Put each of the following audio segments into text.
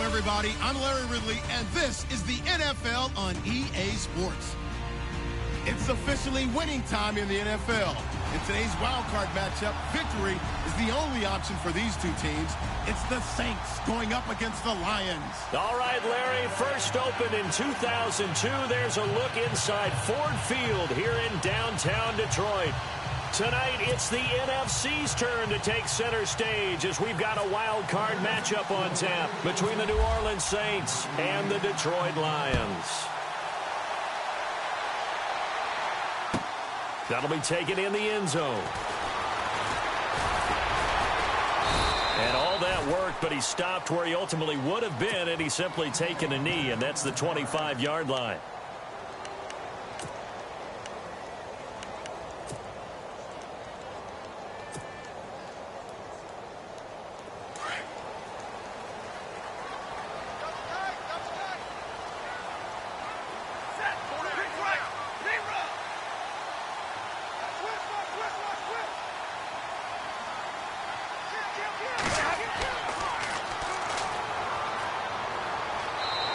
everybody. I'm Larry Ridley, and this is the NFL on EA Sports. It's officially winning time in the NFL. In today's wildcard matchup, victory is the only option for these two teams. It's the Saints going up against the Lions. All right, Larry, first opened in 2002. There's a look inside Ford Field here in downtown Detroit. Tonight, it's the NFC's turn to take center stage as we've got a wild card matchup on tap between the New Orleans Saints and the Detroit Lions. That'll be taken in the end zone. And all that worked, but he stopped where he ultimately would have been, and he's simply taken a knee, and that's the 25-yard line.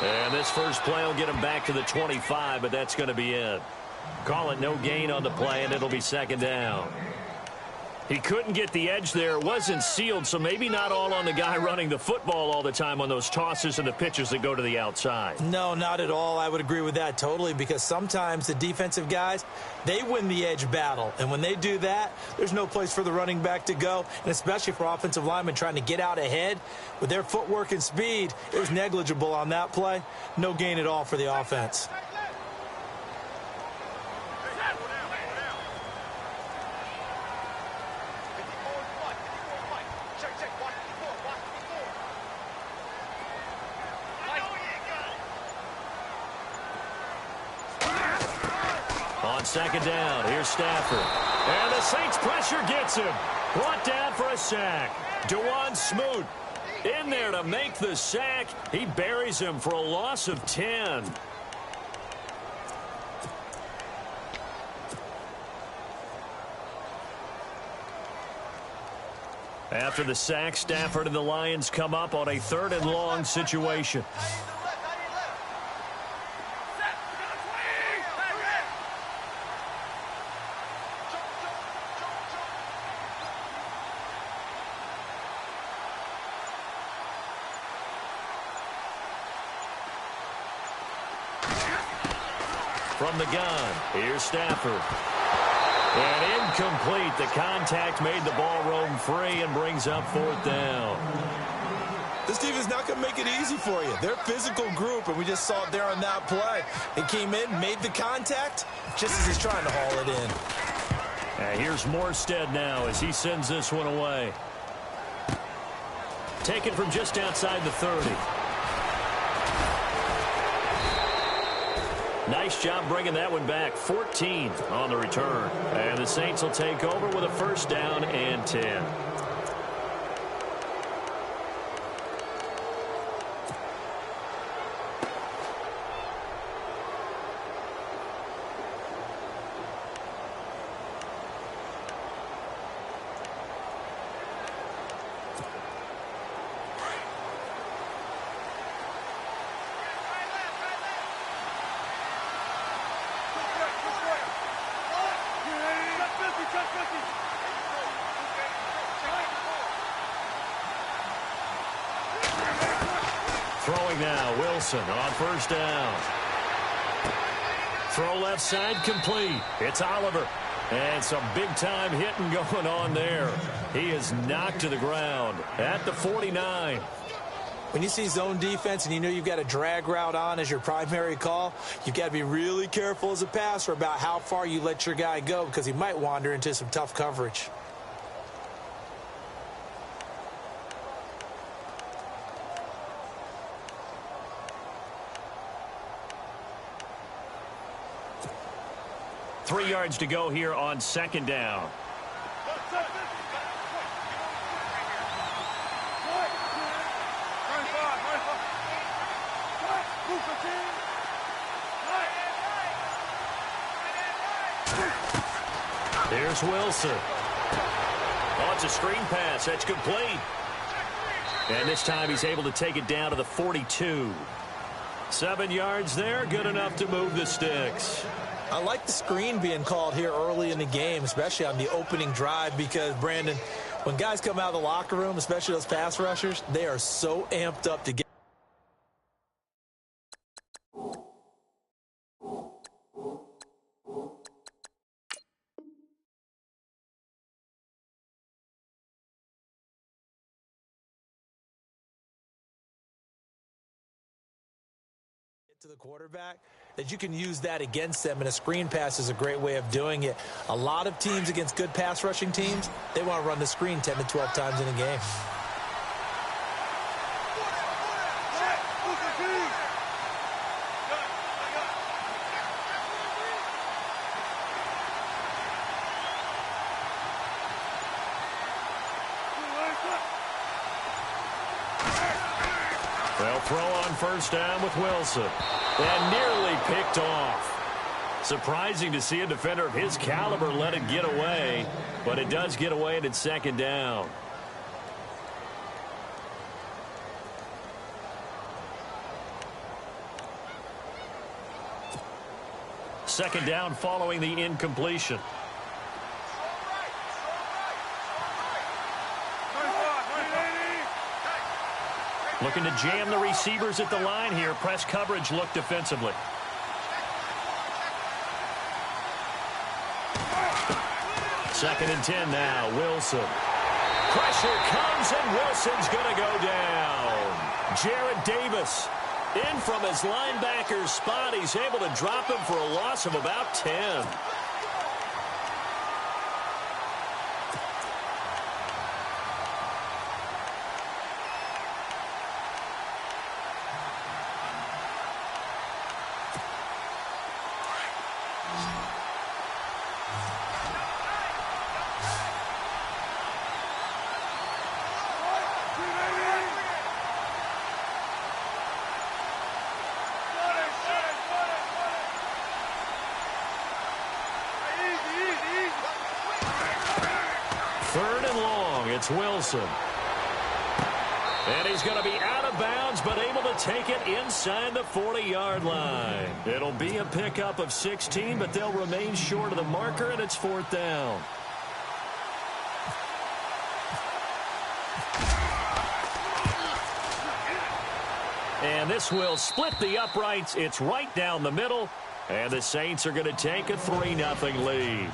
And this first play will get him back to the 25, but that's going to be it. Call it no gain on the play, and it'll be second down. He couldn't get the edge there. It wasn't sealed, so maybe not all on the guy running the football all the time on those tosses and the pitches that go to the outside. No, not at all. I would agree with that totally, because sometimes the defensive guys, they win the edge battle. And when they do that, there's no place for the running back to go, and especially for offensive linemen trying to get out ahead. With their footwork and speed, it was negligible on that play. No gain at all for the offense. On second down, here's Stafford. And the Saints pressure gets him. Brought down for a sack. DeJuan Smoot in there to make the sack. He buries him for a loss of 10. After the sack, Stafford and the Lions come up on a 3rd and long situation. From the gun, here's Stafford. And incomplete. The contact made the ball roam free and brings up 4th down. This team is not going to make it easy for you. They're a physical group, and we just saw it there on that play. It came in, made the contact, just as he's trying to haul it in. And here's Morstead now as he sends this one away. Taken from just outside the 30. Nice job bringing that one back. 14 on the return. And the Saints will take over with a 1st down and 10. Throwing now, Wilson on 1st down. Throw left side complete. It's Oliver. And some big-time hitting going on there. He is knocked to the ground at the 49. When you see zone defense and you know you've got a drag route on as your primary call, you've got to be really careful as a passer about how far you let your guy go, because he might wander into some tough coverage. Three yards to go here on 2nd down. Here's Wilson. Oh, it's a screen pass. That's complete. And this time he's able to take it down to the 42. 7 yards there, good enough to move the sticks. I like the screen being called here early in the game, especially on the opening drive, because, Brandon, when guys come out of the locker room, especially those pass rushers, they are so amped up to get to the quarterback, that you can use that against them, and a screen pass is a great way of doing it. A lot of teams against good pass rushing teams, they want to run the screen 10 to 12 times in a game. They'll throw on first down with Wilson. And nearly picked off. Surprising to see a defender of his caliber let it get away, but it does get away and it's second down. Second down following the incompletion. Looking to jam the receivers at the line here. Press coverage look defensively. Second and 10 now. Wilson. Pressure comes, and Wilson's going to go down. Jared Davis in from his linebacker's spot. He's able to drop him for a loss of about 10. Third and long, it's Wilson. And he's going to be out of bounds, but able to take it inside the 40-yard line. It'll be a pickup of 16, but they'll remain short of the marker, and it's fourth down. And this will split the uprights. It's right down the middle, and the Saints are going to take a 3-0 lead.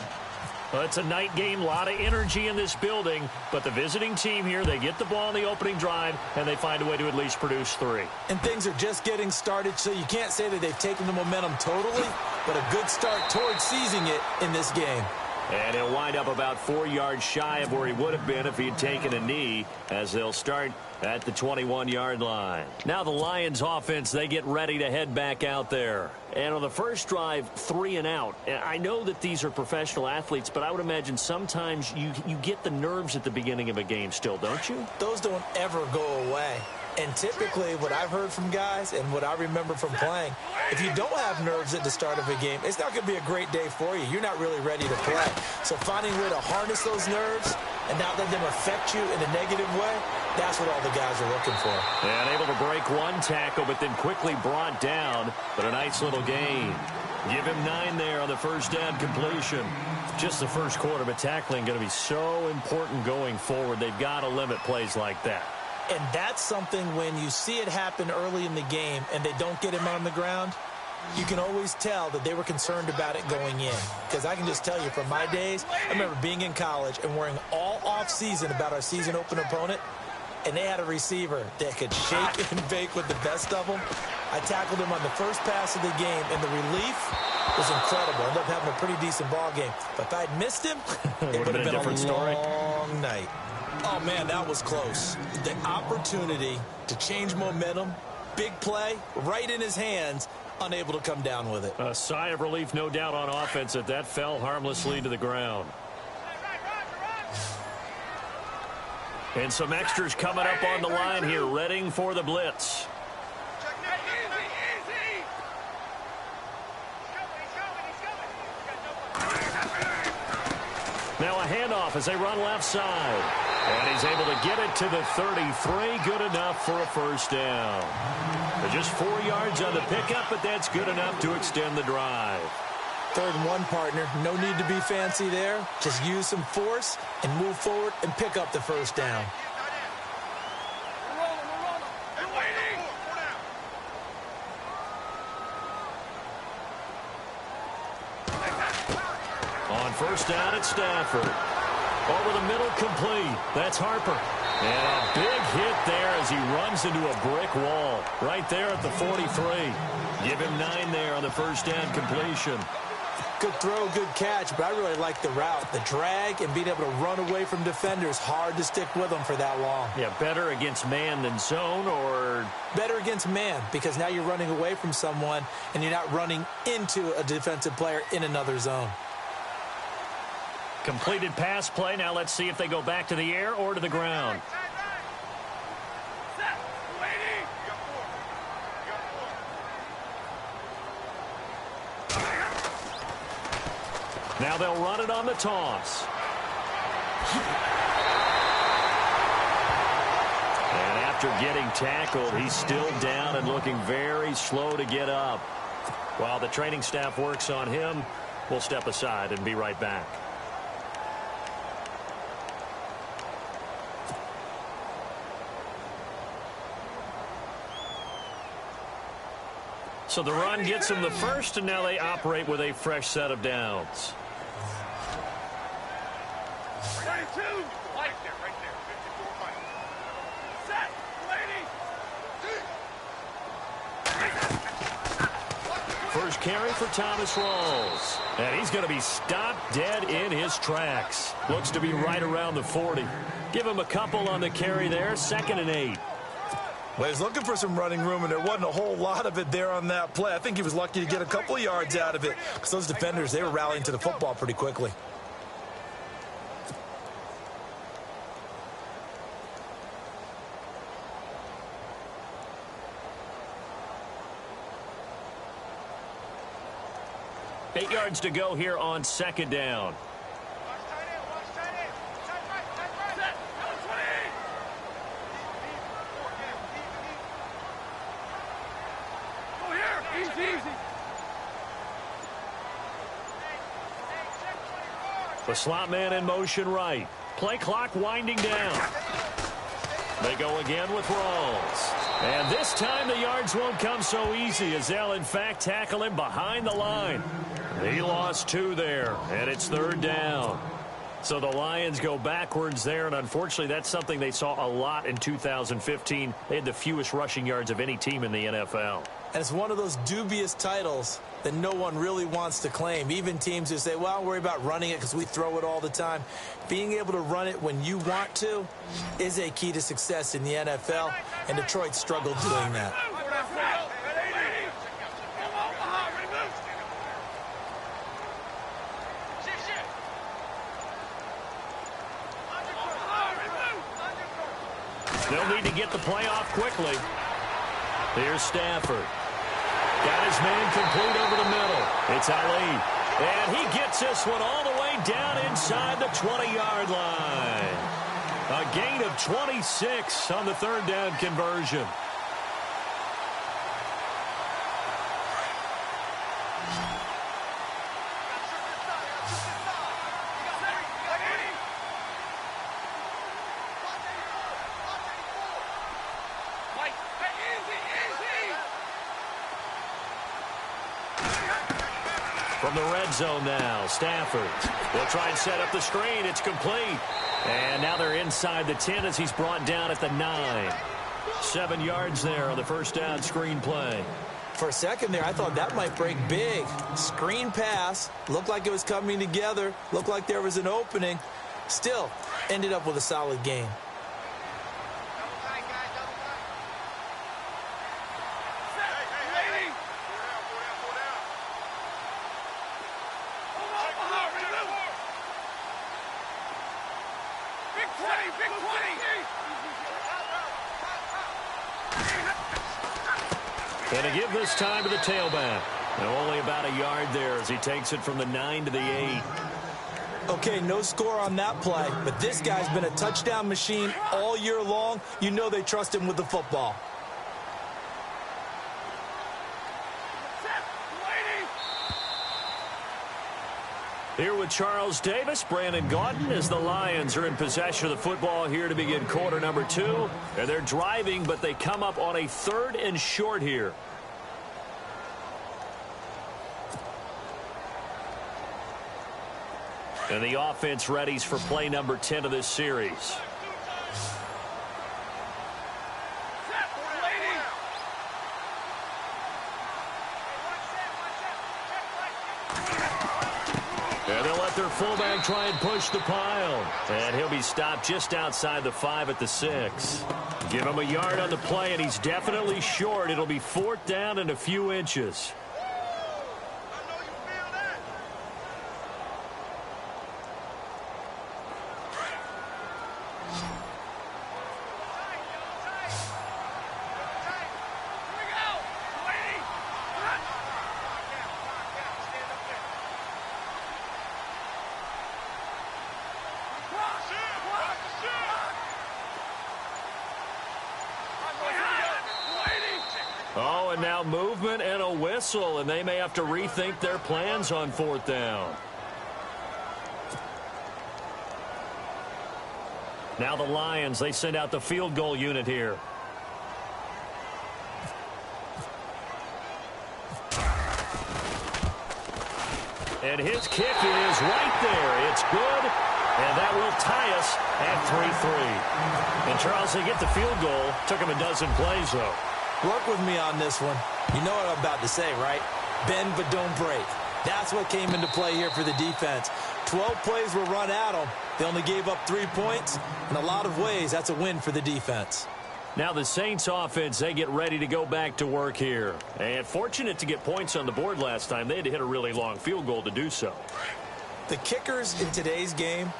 Well, it's a night game, a lot of energy in this building, but the visiting team here, they get the ball in the opening drive, and they find a way to at least produce 3. And things are just getting started, so you can't say that they've taken the momentum totally, but a good start towards seizing it in this game. And he'll wind up about 4 yards shy of where he would have been if he'd taken a knee, as they'll start at the 21-yard line. Now the Lions offense, they get ready to head back out there. And on the first drive, 3 and out. I know that these are professional athletes, but I would imagine sometimes you get the nerves at the beginning of a game still, don't you? Those don't ever go away. And typically what I've heard from guys and what I remember from playing, if you don't have nerves at the start of a game, it's not going to be a great day for you. You're not really ready to play. So finding a way to harness those nerves and not let them affect you in a negative way, that's what all the guys are looking for. And able to break one tackle, but then quickly brought down. But a nice little gain. Give him 9 there on the first down completion. Just the first quarter, but tackling going to be so important going forward. They've got to limit plays like that. And that's something when you see it happen early in the game and they don't get him on the ground, you can always tell that they were concerned about it going in. Because I can just tell you from my days, I remember being in college and worrying all off-season about our season open opponent, and they had a receiver that could shake and bake with the best of them. I tackled him on the first pass of the game, and the relief was incredible. I ended up having a pretty decent ball game. But if I'd missed him, it would have been a different long night. Oh, man, that was close. The opportunity to change momentum, big play, right in his hands, unable to come down with it. A sigh of relief, no doubt, on offense that fell harmlessly to the ground. And some extras coming up on the line here, readying for the blitz. Now a handoff as they run left side. And he's able to get it to the 33. Good enough for a first down. Just 4 yards on the pickup, but that's good enough to extend the drive. 3rd and 1, partner. No need to be fancy there. Just use some force and move forward and pick up the first down. On first down at Stafford. Over the middle, complete. That's Harper. And a big hit there as he runs into a brick wall. Right there at the 43. Give him 9 there on the first down completion. Good throw, good catch, but I really like the route. The drag and being able to run away from defenders. Hard to stick with them for that long. Yeah, better against man than zone, or? Better against man, because now you're running away from someone and you're not running into a defensive player in another zone. Completed pass play. Now let's see if they go back to the air or to the ground. Now they'll run it on the toss. And after getting tackled, he's still down and looking very slow to get up. While the training staff works on him, we'll step aside and be right back. So the run gets them the first, and now they operate with a fresh set of downs. First carry for Thomas Rawls. And he's going to be stopped dead in his tracks. Looks to be right around the 40. Give him a couple on the carry there. 2nd and 8. Well, he's looking for some running room, and there wasn't a whole lot of it there on that play. I think he was lucky to get a couple of yards out of it, because those defenders, they were rallying to the football pretty quickly. Eight yards to go here on 2nd down. The slot man in motion right. Play clock winding down. They go again with Rawls. And this time the yards won't come so easy, as they'll in fact tackle him behind the line. He lost 2 there, and it's 3rd down. So the Lions go backwards there, and unfortunately that's something they saw a lot in 2015. They had the fewest rushing yards of any team in the NFL. And it's one of those dubious titles that no one really wants to claim. Even teams who say, well, I'll worry about running it because we throw it all the time. Being able to run it when you want to is a key to success in the NFL, and Detroit struggled doing that. They'll need to get the play off quickly. Here's Stafford. Got his man complete over the middle. It's Ali. And he gets this one all the way down inside the 20-yard line. A gain of 26 on the 3rd down conversion. From the red zone now, Stafford will try and set up the screen. It's complete. And now they're inside the 10 as he's brought down at the 9. 7 yards there on the first down screen play. For a second there, I thought that might break big. Screen pass. Looked like it was coming together. Looked like there was an opening. Still, ended up with a solid game. And to give this time to the tailback. And only about a yard there as he takes it from the 9 to the 8. Okay, no score on that play, but this guy's been a touchdown machine all year long. You know they trust him with the football. Here with Charles Davis, Brandon Gaudin, as the Lions are in possession of the football here to begin quarter number 2. And they're driving, but they come up on a 3rd and short here. And the offense readies for play number 10 of this series. And they'll let their fullback try and push the pile. And he'll be stopped just outside the 5 at the 6. Give him a yard on the play, and he's definitely short. It'll be 4th down and a few inches. Oh, and now movement and a whistle, and they may have to rethink their plans on 4th down. Now the Lions, they send out the field goal unit here. And his kick is right there. It's good, and that will tie us at 3-3. And Charles, they get the field goal. Took him a dozen plays, though. Work with me on this one. You know what I'm about to say, right? Bend but don't break. That's what came into play here for the defense. 12 plays were run at them. They only gave up 3 points. In a lot of ways, that's a win for the defense. Now the Saints offense, they get ready to go back to work here. And fortunate to get points on the board last time. They had to hit a really long field goal to do so. The kickers in today's game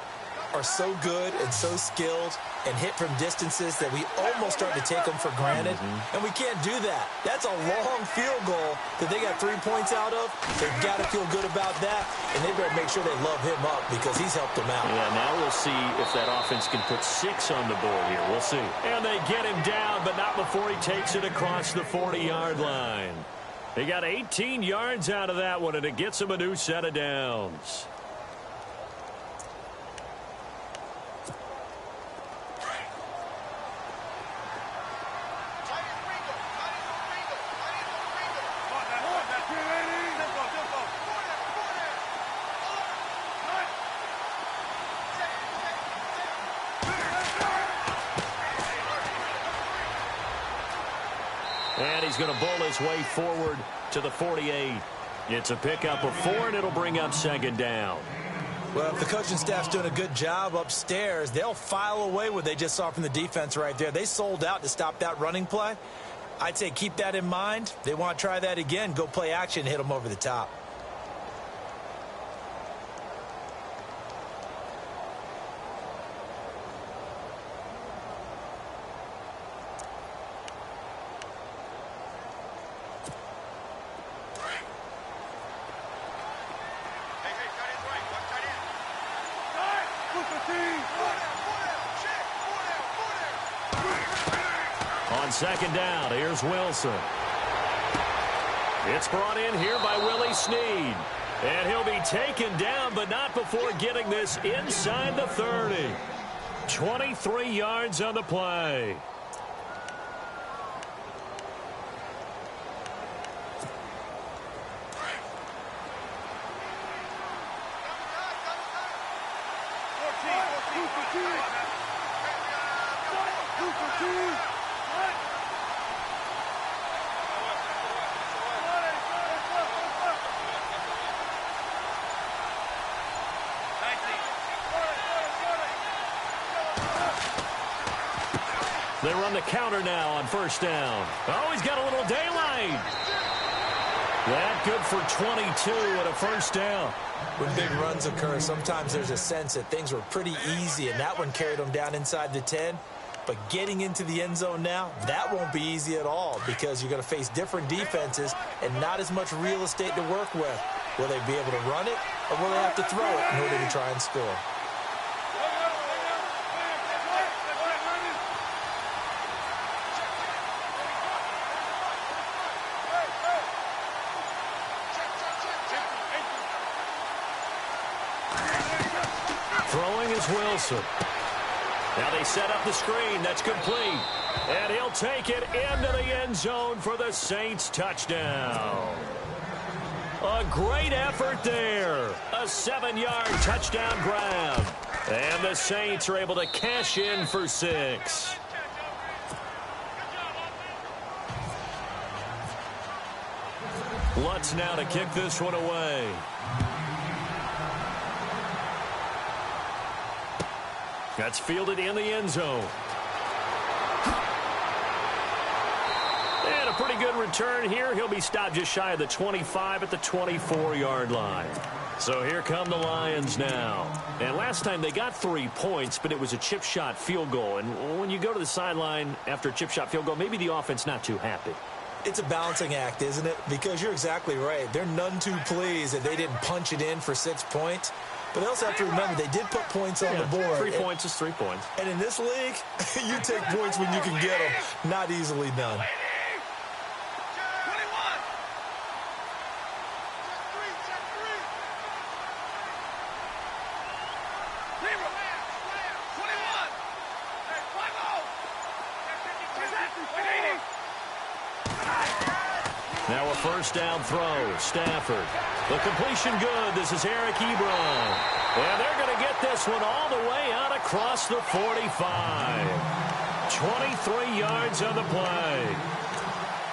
are so good and so skilled and hit from distances that we almost start to take them for granted. And we can't do that. That's a long field goal that they got 3 points out of. They've got to feel good about that, and they better make sure they love him up because he's helped them out. Yeah, now we'll see if that offense can put 6 on the board here. We'll see. And they get him down, but not before he takes it across the 40-yard line. They got 18 yards out of that one, and it gets them a new set of downs. And he's going to bowl his way forward to the 48. It's a pickup of 4, and it'll bring up 2nd down. Well, if the coaching staff's doing a good job upstairs, they'll file away what they just saw from the defense right there. They sold out to stop that running play. I'd say keep that in mind. They want to try that again. Go play action, hit them over the top. On 2nd down, here's Wilson. It's brought in here by Willie Snead. And he'll be taken down, but not before getting this inside the 30. 23 yards on the play. They run the counter now on 1st down. Oh, he's got a little daylight. That good for 22 and a 1st down. When big runs occur, sometimes there's a sense that things were pretty easy, and that one carried them down inside the 10. But getting into the end zone now, that won't be easy at all because you're going to face different defenses and not as much real estate to work with. Will they be able to run it, or will they have to throw it in order to try and score? Throwing is Wilson. Now they set up the screen. That's complete. And he'll take it into the end zone for the Saints touchdown. A great effort there. A 7-yard touchdown grab. And the Saints are able to cash in for 6. Lutz now to kick this one away. That's fielded in the end zone. And a pretty good return here. He'll be stopped just shy of the 25 at the 24-yard line. So here come the Lions now. And last time they got 3 points, but it was a chip shot field goal. And when you go to the sideline after a chip shot field goal, maybe the offense not too happy. It's a balancing act, isn't it? Because you're exactly right. They're none too pleased that they didn't punch it in for 6 points. But they also have to remember they did put points on the board. 3 points is 3 points. And in this league, you take points when you can get them. Not easily done. Now a first down throw. Stafford. The completion good. This is Eric Ebron. And they're going to get this one all the way out across the 45. 23 yards on the play.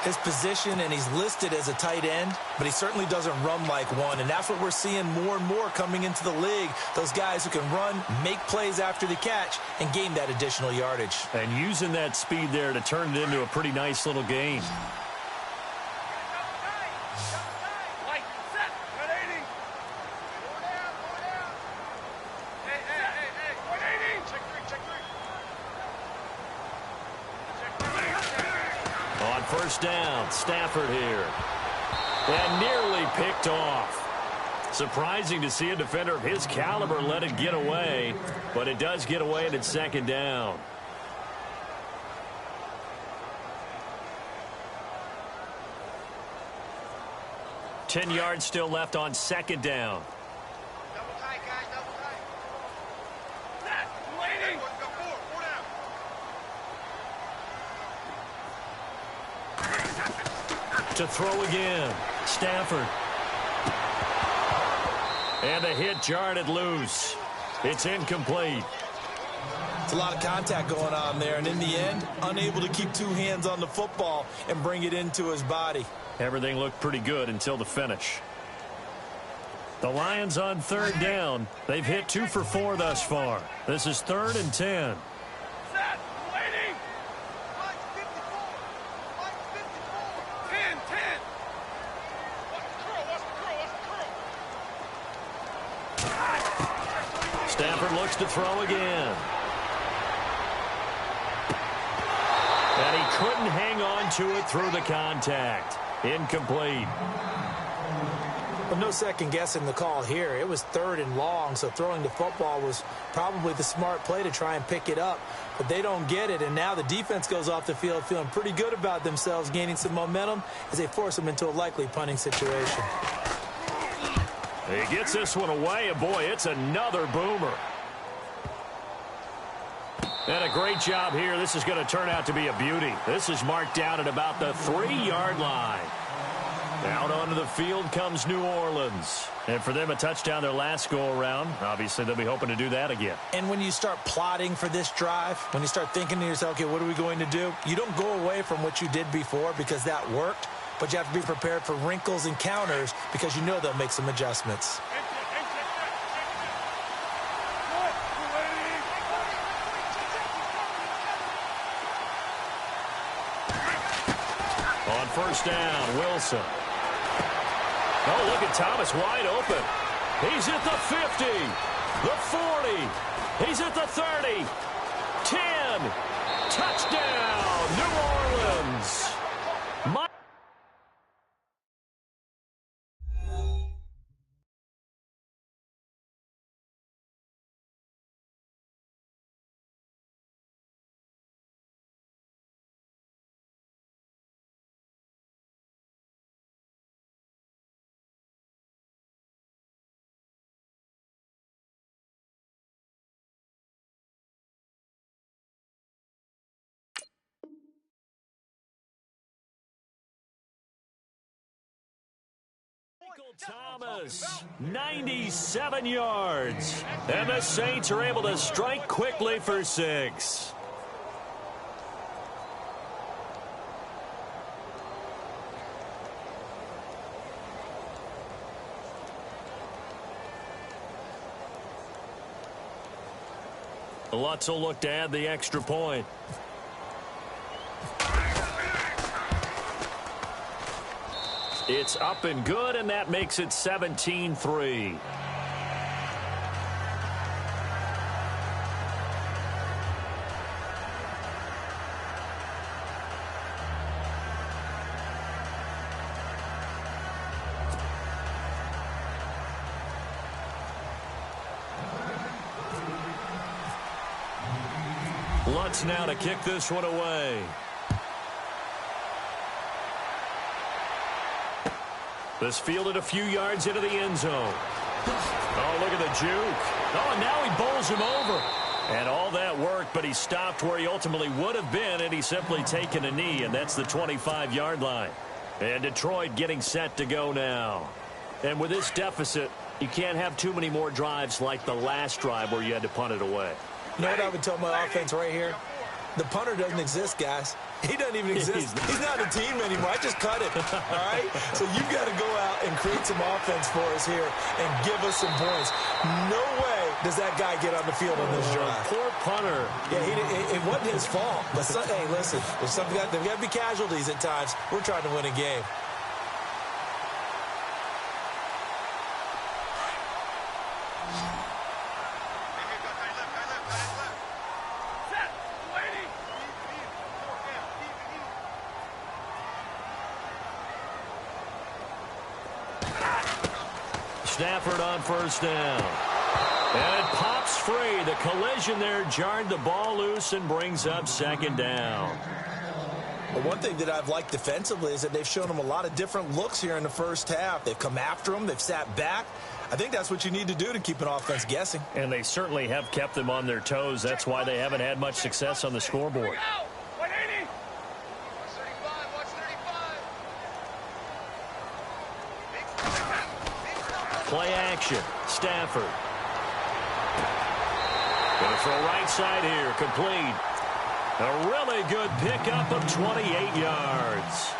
His position, and he's listed as a tight end, but he certainly doesn't run like one. And that's what we're seeing more and more coming into the league. Those guys who can run, make plays after the catch, and gain that additional yardage. And using that speed there to turn it into a pretty nice little gain. First down, Stafford here. And nearly picked off. Surprising to see a defender of his caliber let it get away, but it does get away and it's second down. Ten yards still left on second down. Double tight, guys, double tight. To throw again. Stafford. And the hit jarred it loose. It's incomplete. It's a lot of contact going on there, and in the end, unable to keep 2 hands on the football and bring it into his body. Everything looked pretty good until the finish. The Lions on third down. They've hit 2 for 4 thus far. This is 3rd and 10. Stafford looks to throw again. And he couldn't hang on to it through the contact. Incomplete. But no second guessing the call here. It was 3rd and long, so throwing the football was probably the smart play to try and pick it up. But they don't get it, and now the defense goes off the field feeling pretty good about themselves, gaining some momentum as they force them into a likely punting situation. He gets this one away, and boy, it's another boomer. And a great job here. This is going to turn out to be a beauty. This is marked down at about the 3-yard line. Out onto the field comes New Orleans. And for them, a touchdown their last go-around. Obviously, they'll be hoping to do that again. And when you start plotting for this drive, when you start thinking to yourself, okay, what are we going to do? You don't go away from what you did before because that worked. But you have to be prepared for wrinkles and counters because you know they'll make some adjustments. On first down, Wilson. Oh, look at Thomas wide open. He's at the 50, the 40. He's at the 30, 10. Touchdown, New Orleans. Thomas, 97 yards. And the Saints are able to strike quickly for 6. Lutz will look to add the extra point. It's up and good, and that makes it 17-3. Lutz now to kick this one away. This fielded a few yards into the end zone. Oh, look at the juke. Oh, and now he bowls him over. And all that worked, but he stopped where he ultimately would have been, and he's simply taken a knee, and that's the 25-yard line. And Detroit getting set to go now. And with this deficit, you can't have too many more drives like the last drive where you had to punt it away. You know what I would tell my offense right here? The punter doesn't exist, guys. He doesn't even exist. He's not a team anymore. I just cut it, all right? So you've got to go out and create some offense for us here and give us some points. No way does that guy get on the field on this drive. Poor punter. Yeah, it wasn't his fault. But hey, listen, there's got to be casualties at times. We're trying to win a game. Stafford on first down. And it pops free. The collision there jarred the ball loose and brings up second down. Well, one thing that I've liked defensively is that they've shown them a lot of different looks here in the first half. They've come after them. They've sat back. I think that's what you need to do to keep an offense guessing. And they certainly have kept them on their toes. That's why they haven't had much success on the scoreboard. Play action. Stafford. Going to throw right side here. Complete. A really good pickup of 28 yards.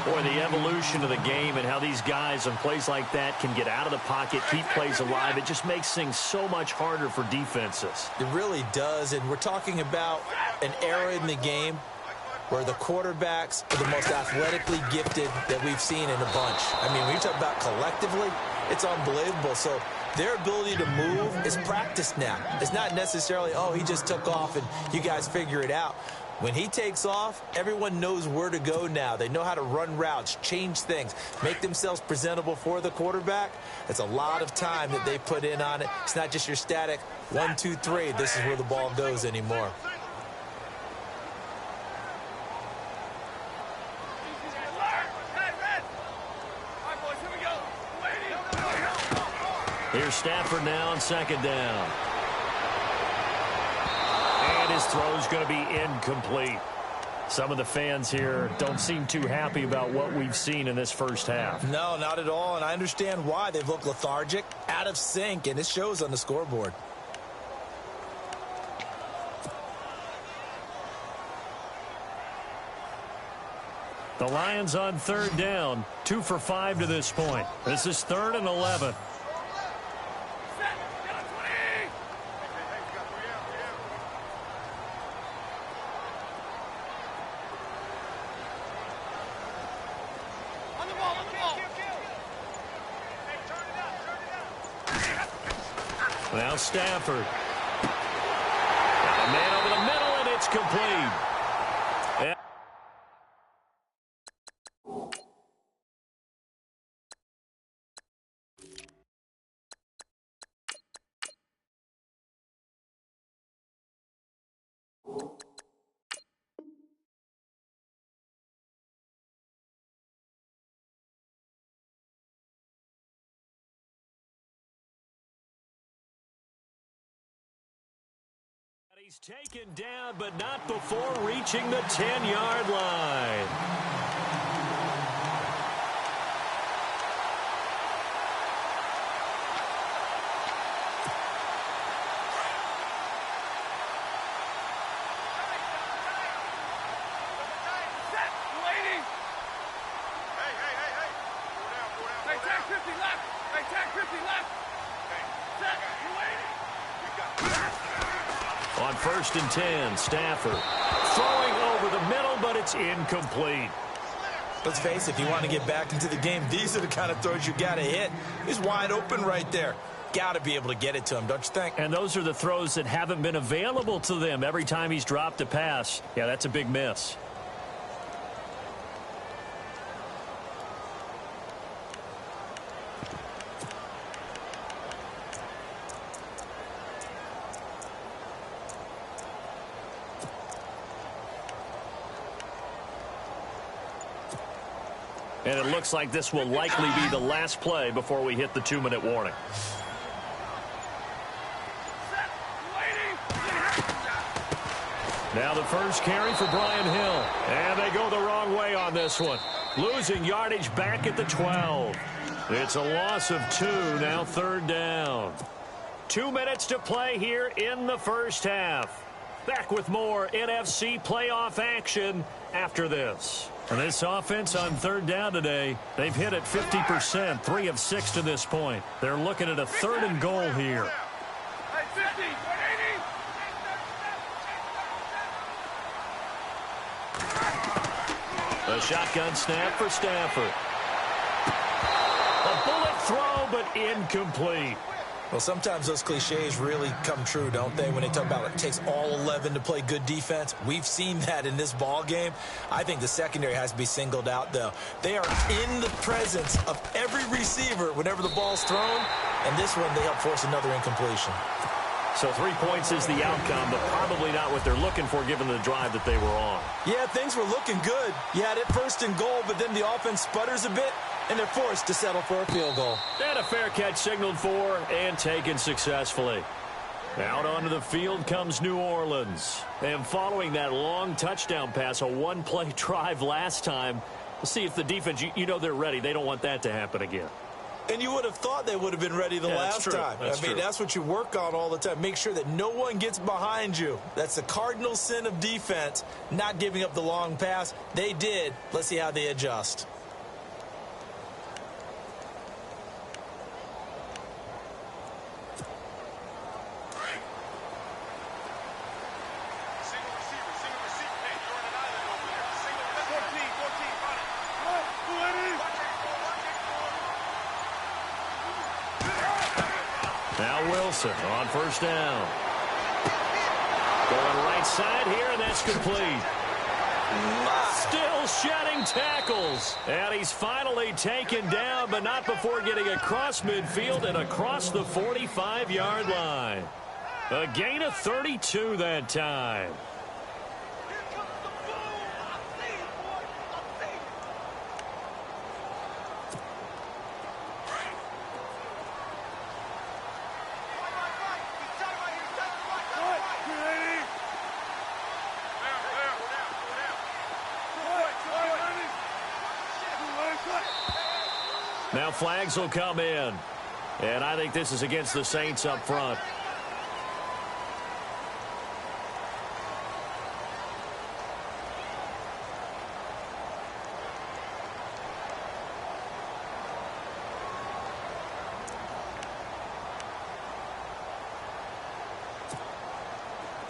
Boy, the evolution of the game and how these guys on plays like that can get out of the pocket, keep plays alive, it just makes things so much harder for defenses. It really does, and we're talking about an era in the game where the quarterbacks are the most athletically gifted that we've seen in a bunch. I mean, when you talk about collectively, it's unbelievable. So their ability to move is practiced now. It's not necessarily, oh, he just took off and you guys figure it out. When he takes off, everyone knows where to go now. They know how to run routes, change things, make themselves presentable for the quarterback. It's a lot of time that they put in on it. It's not just your static 1, 2, 3. This is where the ball goes anymore. Here's Stafford now on second down. And his throw's going to be incomplete. Some of the fans here don't seem too happy about what we've seen in this first half. No, not at all, and I understand why. They've looked lethargic, out of sync, and it shows on the scoreboard. The Lions on third down, 2 for 5 to this point. This is 3rd and 11. Now Stafford. A man over the middle, and it's complete. He's taken down, but not before reaching the 10-yard line. On 1st and 10, Stafford throwing over the middle, but it's incomplete. Let's face it, if you want to get back into the game, these are the kind of throws you got to hit. He's wide open right there. Got to be able to get it to him, don't you think? And those are the throws that haven't been available to them every time he's dropped a pass. Yeah, that's a big miss. And it looks like this will likely be the last play before we hit the 2-minute warning. Now the first carry for Brian Hill. And they go the wrong way on this one. Losing yardage back at the 12. It's a loss of 2, now 3rd down. 2 minutes to play here in the first half. Back with more NFC playoff action after this. And this offense on 3rd down today, they've hit it 50%, 3 of 6 to this point. They're looking at a 3rd and goal here. A shotgun snap for Stafford. A bullet throw, but incomplete. Well, sometimes those cliches really come true, don't they? When they talk about it takes all 11 to play good defense. We've seen that in this ball game. I think the secondary has to be singled out, though. They are in the presence of every receiver whenever the ball's thrown. And this one, they help force another incompletion. So 3 points is the outcome, but probably not what they're looking for given the drive that they were on. Yeah, things were looking good. You had it 1st and goal, but then the offense sputters a bit, and they're forced to settle for a field goal. And a fair catch signaled for and taken successfully. Out onto the field comes New Orleans. And following that long touchdown pass, a one-play drive last time, we'll see if the defense, you know they're ready. They don't want that to happen again. And you would have thought they would have been ready the last time. I mean, that's what you work on all the time. Make sure that no one gets behind you. That's the cardinal sin of defense, not giving up the long pass. They did. Let's see how they adjust. Now Wilson on 1st down. Going right side here, and that's complete. Still shedding tackles. And he's finally taken down, but not before getting across midfield and across the 45-yard line. A gain of 32 that time. Now flags will come in. And I think this is against the Saints up front.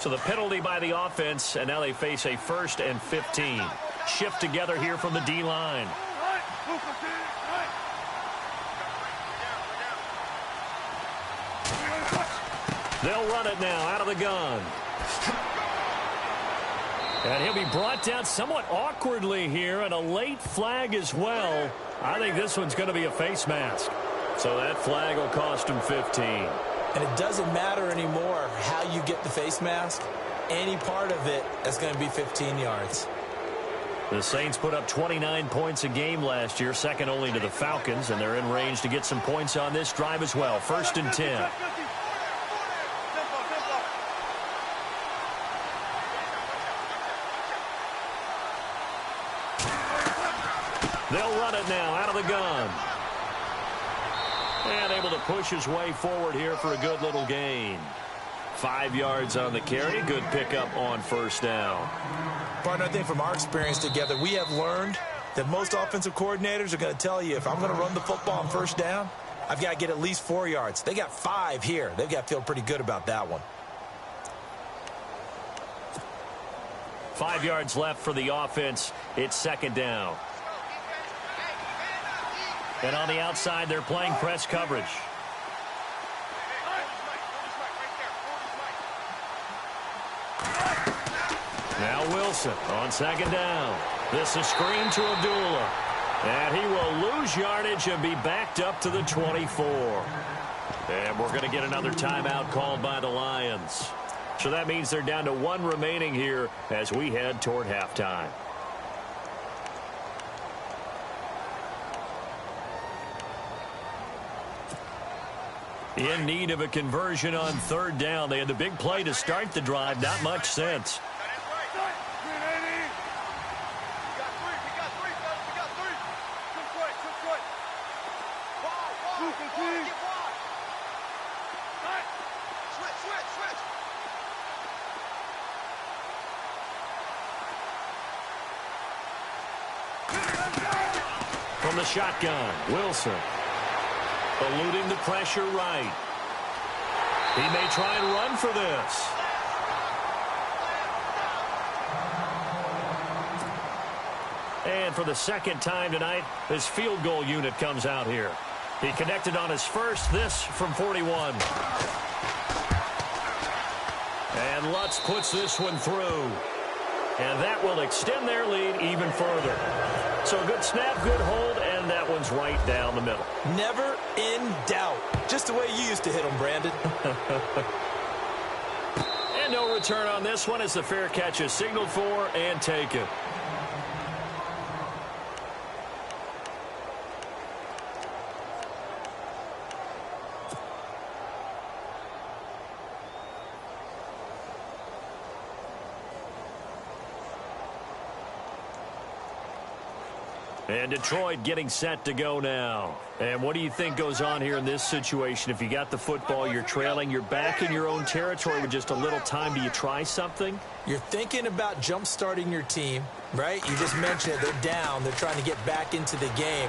So the penalty by the offense, and now they face a 1st and 15. Shift together here from the D-line. They'll run it now out of the gun. And he'll be brought down somewhat awkwardly here, and a late flag as well. I think this one's going to be a face mask. So that flag will cost him 15. And it doesn't matter anymore how you get the face mask. Any part of it is going to be 15 yards. The Saints put up 29 points a game last year, second only to the Falcons, and they're in range to get some points on this drive as well. 1st and 10. They'll run it now out of the gun. And able to push his way forward here for a good little gain. 5 yards on the carry. Good pickup on 1st down. Partner, I think from our experience together, we have learned that most offensive coordinators are going to tell you, if I'm going to run the football on 1st down, I've got to get at least 4 yards. They got 5 here. They've got to feel pretty good about that one. 5 yards left for the offense. It's second down. And on the outside, they're playing press coverage. Now Wilson on second down. This is screen to Abdullah. And he will lose yardage and be backed up to the 24. And we're going to get another timeout called by the Lions. So that means they're down to 1 remaining here as we head toward halftime. In need of a conversion on third down. They had the big play to start the drive. Not much sense. From the shotgun, Wilson. Eluding the pressure right. He may try and run for this. And for the second time tonight, his field goal unit comes out here. He connected on his first, this from 41. And Lutz puts this one through. And that will extend their lead even further. So good snap, good hold, and that one's right down the middle. Never in doubt. Just the way you used to hit them, Brandon. And no return on this one as the fair catch is signaled for and taken. And Detroit getting set to go now. And what do you think goes on here in this situation? If you got the football, you're trailing, you're back in your own territory with just a little time. Do you try something? You're thinking about jump-starting your team, right? You just mentioned it. They're down. They're trying to get back into the game.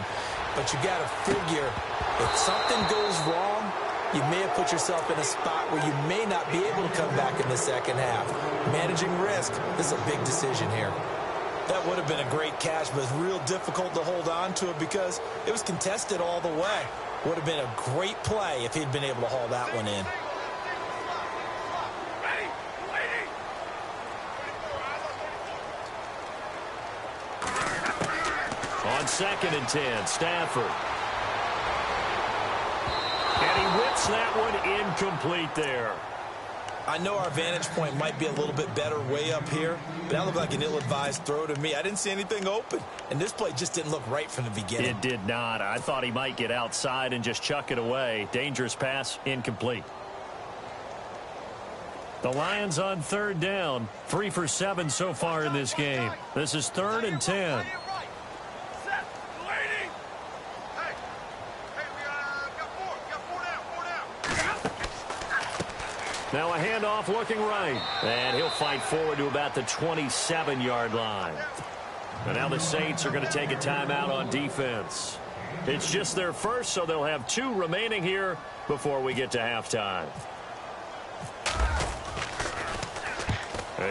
But you got to figure if something goes wrong, you may have put yourself in a spot where you may not be able to come back in the second half. Managing risk, this is a big decision here. That would have been a great catch, but it's real difficult to hold on to it because it was contested all the way. Would have been a great play if he'd been able to haul that one in. On 2nd and 10, Stafford. And he whips that one incomplete there. I know our vantage point might be a little bit better way up here, but that looked like an ill-advised throw to me. I didn't see anything open, and this play just didn't look right from the beginning. It did not. I thought he might get outside and just chuck it away. Dangerous pass, incomplete. The Lions on third down, 3 for 7 so far in this game. This is 3rd and 10. Now a handoff looking right. And he'll fight forward to about the 27-yard line. And now the Saints are going to take a timeout on defense. It's just their first, so they'll have 2 remaining here before we get to halftime.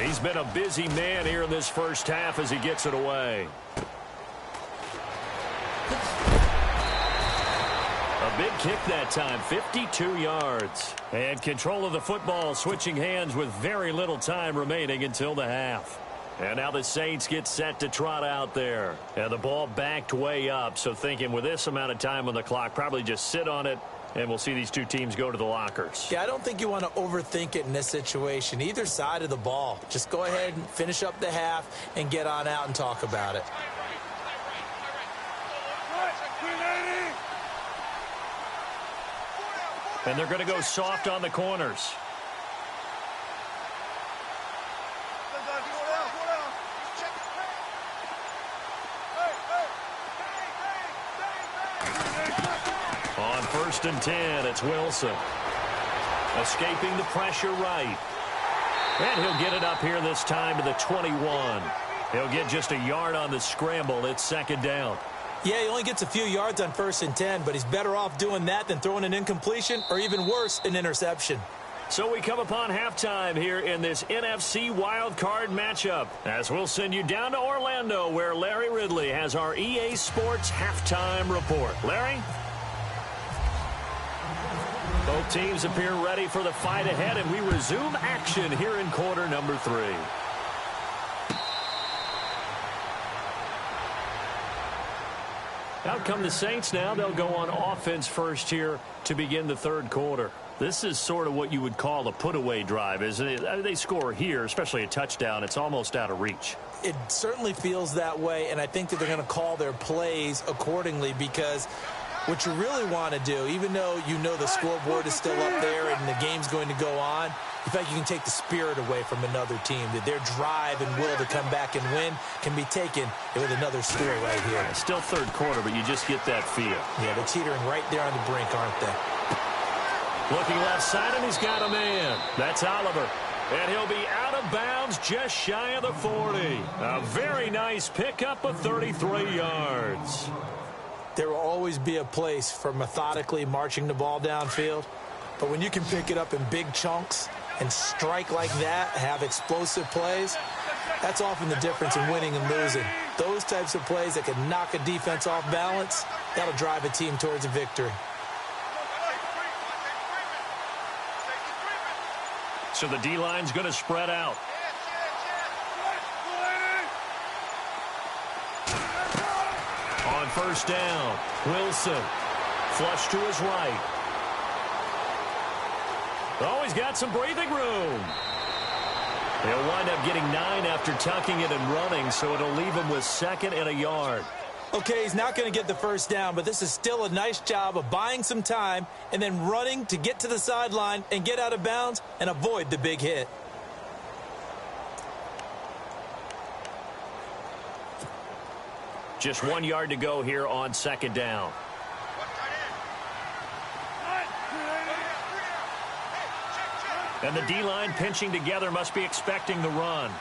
He's been a busy man here in this first half as he gets it away. A big kick that time, 52 yards. And control of the football switching hands with very little time remaining until the half. And now the Saints get set to trot out there. And the ball backed way up, so thinking with this amount of time on the clock, probably just sit on it, and we'll see these 2 teams go to the lockers. Yeah, I don't think you want to overthink it in this situation. Either side of the ball. Just go ahead and finish up the half and get on out and talk about it. And they're going to go soft on the corners. On 1st and 10, it's Wilson. Escaping the pressure right. And he'll get it up here this time to the 21. He'll get just a yard on the scramble. It's 2nd down. Yeah, he only gets a few yards on 1st and 10, but he's better off doing that than throwing an incompletion or even worse, an interception. So we come upon halftime here in this NFC wildcard matchup, as we'll send you down to Orlando, where Larry Ridley has our EA Sports halftime report. Larry? Both teams appear ready for the fight ahead, and we resume action here in quarter number 3. Out come the Saints now. They'll go on offense first here to begin the third quarter. This is sort of what you would call a put-away drive, isn't it? They score here, especially a touchdown. It's almost out of reach. It certainly feels that way, and I think that they're going to call their plays accordingly, because what you really want to do, even though you know the scoreboard is still up there and the game's going to go on, in fact, you can take the spirit away from another team, that their drive and will to come back and win can be taken with another score right here. Still third quarter, but you just get that feel. Yeah, they're teetering right there on the brink, aren't they? Looking left side, and he's got a man. That's Oliver. And he'll be out of bounds just shy of the 40. A very nice pickup of 33 yards. There will always be a place for methodically marching the ball downfield, but when you can pick it up in big chunks and strike like that, have explosive plays, that's often the difference in winning and losing. Those types of plays that can knock a defense off balance, that'll drive a team towards a victory. So the D-line's going to spread out. On first down, Wilson. Flush to his right. Oh, he's got some breathing room. He'll wind up getting 9 after tucking it and running, so it'll leave him with 2nd and a yard. Okay, he's not going to get the first down, but this is still a nice job of buying some time and then running to get to the sideline and get out of bounds and avoid the big hit. Just 1 yard to go here on 2nd down. And the D-line pinching together, must be expecting the run.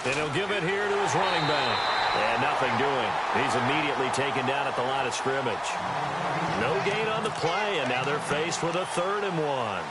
And he'll give it here to his running back. And nothing doing. He's immediately taken down at the line of scrimmage. No gain on the play, and now they're faced with a 3rd and 1.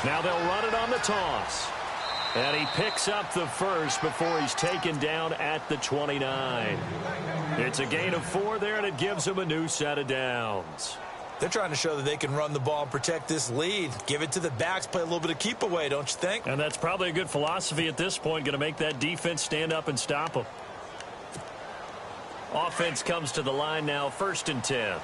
Now they'll run it on the toss. And he picks up the first before he's taken down at the 29. It's a gain of 4 there, and it gives him a new set of downs. They're trying to show that they can run the ball and protect this lead. Give it to the backs, play a little bit of keep away, don't you think? And that's probably a good philosophy at this point, going to make that defense stand up and stop them. Offense comes to the line now, 1st and 10.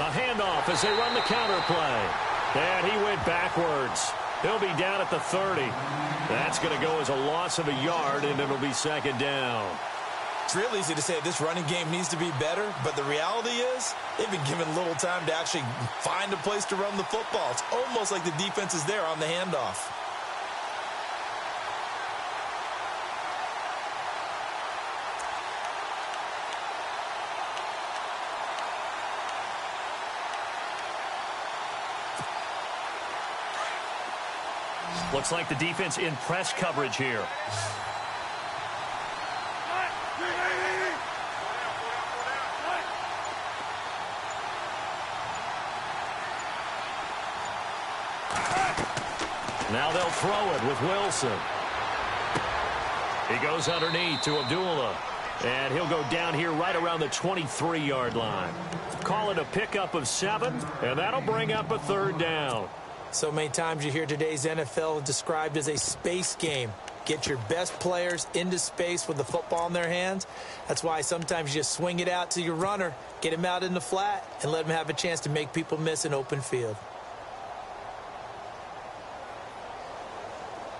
A handoff as they run the counter play. And he went backwards. He'll be down at the 30. That's going to go as a loss of a yard, and it'll be 2nd down. It's real easy to say this running game needs to be better, but the reality is they've been given little time to actually find a place to run the football. It's almost like the defense is there on the handoff. Looks like the defense in press coverage here. Now they'll throw it with Wilson. He goes underneath to Abdullah. And he'll go down here right around the 23-yard line. Call it a pickup of 7, and that'll bring up a 3rd down. So many times you hear today's NFL described as a space game. Get your best players into space with the football in their hands. That's why sometimes you just swing it out to your runner, get him out in the flat, and let him have a chance to make people miss an open field.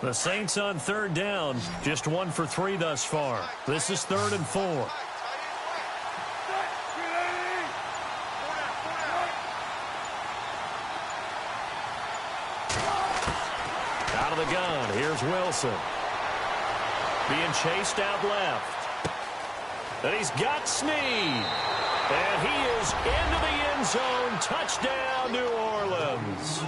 The Saints on third down, just 1 for 3 thus far. This is 3rd and 4. Out of the gun, here's Wilson. Being chased out left. And he's got Snead. And he is into the end zone. Touchdown, New Orleans.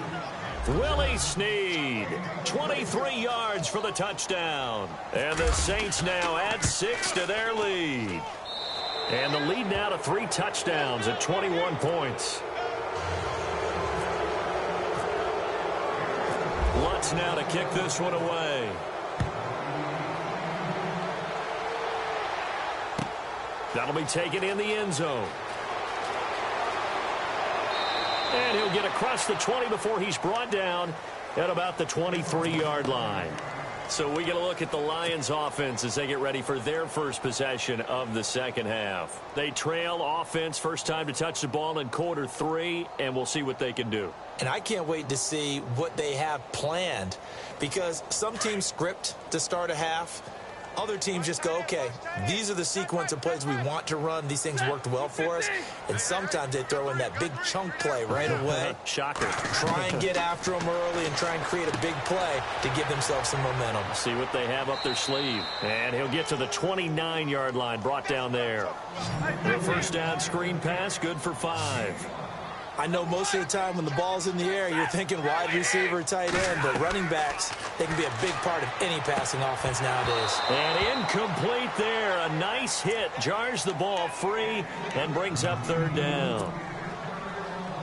Willie Snead, 23 yards for the touchdown. And the Saints now add 6 to their lead. And the lead now to 3 touchdowns at 21 points. Lutz now to kick this one away. That'll be taken in the end zone. And he'll get across the 20 before he's brought down at about the 23-yard line. So we get a look at the Lions offense as they get ready for their first possession of the second half. They trail offense, first time to touch the ball in quarter 3, and we'll see what they can do. And I can't wait to see what they have planned, because some teams script to start a half. Other teams just go, okay, these are the sequence of plays we want to run. These things worked well for us. And sometimes they throw in that big chunk play right away. Shocker. Try and get after them early and try and create a big play to give themselves some momentum. See what they have up their sleeve. And he'll get to the 29-yard line, brought down there. The first down screen pass, good for 5. I know most of the time when the ball's in the air, you're thinking wide receiver, tight end, but running backs, they can be a big part of any passing offense nowadays. And incomplete there. A nice hit. Jars the ball free and brings up 3rd down.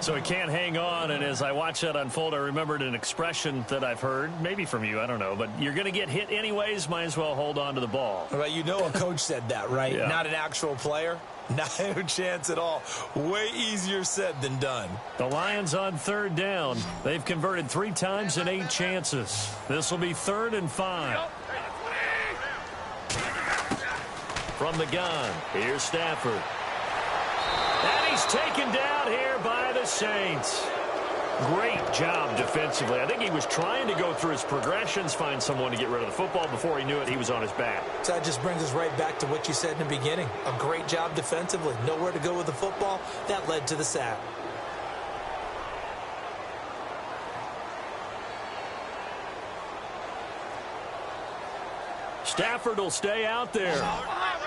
So he can't hang on, and as I watch that unfold, I remembered an expression that I've heard, maybe from you, I don't know, but you're going to get hit anyways, might as well hold on to the ball. Well, you know a coach said that, right? Yeah. Not an actual player. Not a chance at all. Way easier said than done. The Lions on 3rd down. They've converted 3 times in 8 chances. This will be 3rd and 5. From the gun, here's Stafford. And he's taken down here by the Saints. Great job defensively. I think he was trying to go through his progressions, find someone to get rid of the football. Before he knew it, he was on his back. So that just brings us right back to what you said in the beginning. A great job defensively. Nowhere to go with the football. That led to the sack. Stafford will stay out there.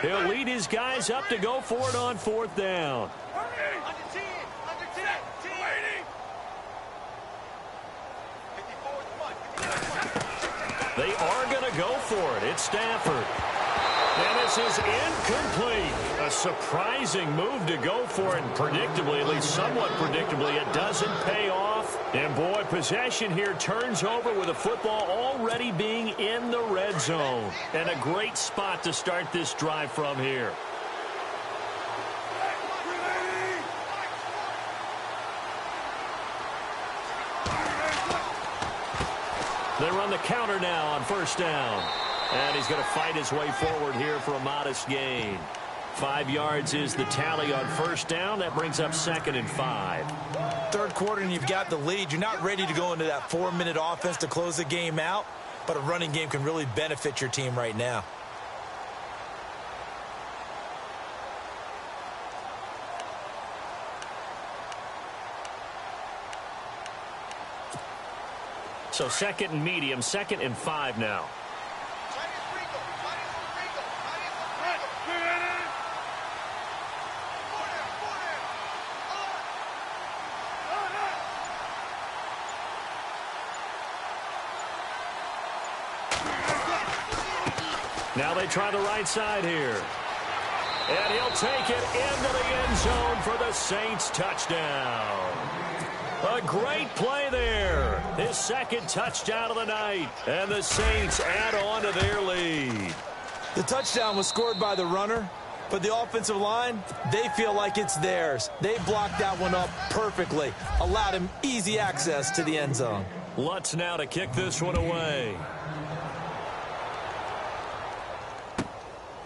He'll lead his guys up to go for it on 4th down. They are going to go for it. It's Stafford. And this is incomplete. A surprising move to go for it. And predictably, at least somewhat predictably, it doesn't pay off. And boy, possession here turns over with the football already being in the red zone. And a great spot to start this drive from here. They run the counter now on 1st down. And he's going to fight his way forward here for a modest gain. 5 yards is the tally on 1st down. That brings up 2nd and 5. 3rd quarter and you've got the lead. You're not ready to go into that 4-minute offense to close the game out. But a running game can really benefit your team right now. So 2nd and medium, 2nd and 5 now. Now they try the right side here. And he'll take it into the end zone for the Saints touchdown. A great play there. His 2nd touchdown of the night. And the Saints add on to their lead. The touchdown was scored by the runner, but the offensive line, they feel like it's theirs. They blocked that one up perfectly, allowed him easy access to the end zone. Lutz now to kick this one away.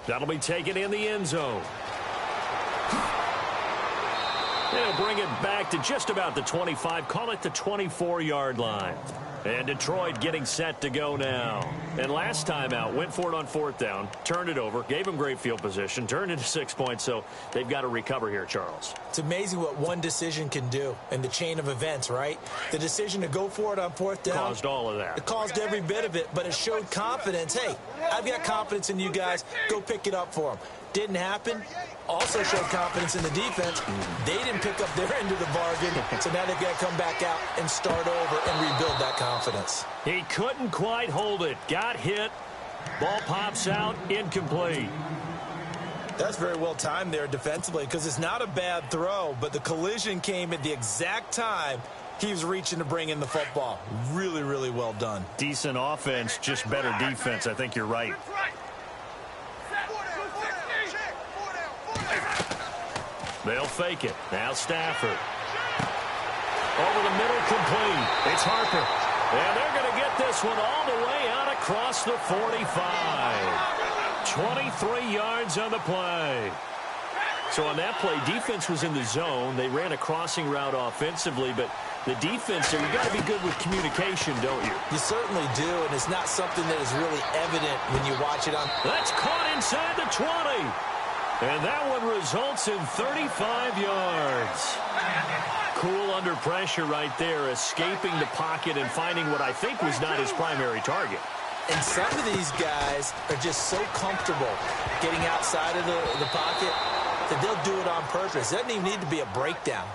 That'll be taken in the end zone. They'll bring it back to just about the 25. Call it the 24-yard line. And Detroit getting set to go now. And last time out, went for it on fourth down, turned it over, gave them great field position, turned into 6 points, so they've got to recover here, Charles. It's amazing what one decision can do in the chain of events, right? The decision to go for it on fourth down. Caused all of that. It caused every bit of it, but it showed confidence. Hey, I've got confidence in you guys. Go pick it up for them. Didn't happen. Also showed confidence in the defense. They didn't pick up their end of the bargain, so now they've got to come back out and start over and rebuild that confidence. He couldn't quite hold it. Got hit. Ball pops out. Incomplete. That's very well timed there defensively because it's not a bad throw, but the collision came at the exact time he was reaching to bring in the football. Really, really well done. Decent offense, just better defense. I think you're right. They'll fake it. Now Stafford. Over the middle, complete. It's Harper. And they're going to get this one all the way out across the 45. 23 yards on the play. So on that play, defense was in the zone. They ran a crossing route offensively, but the defense there, you've got to be good with communication, don't you? You certainly do, and it's not something that is really evident when you watch it on. That's caught inside the 20. And that one results in 35 yards. Cool under pressure right there, escaping the pocket and finding what I think was not his primary target. And some of these guys are just so comfortable getting outside of the pocket that they'll do it on purpose. It doesn't even need to be a breakdown.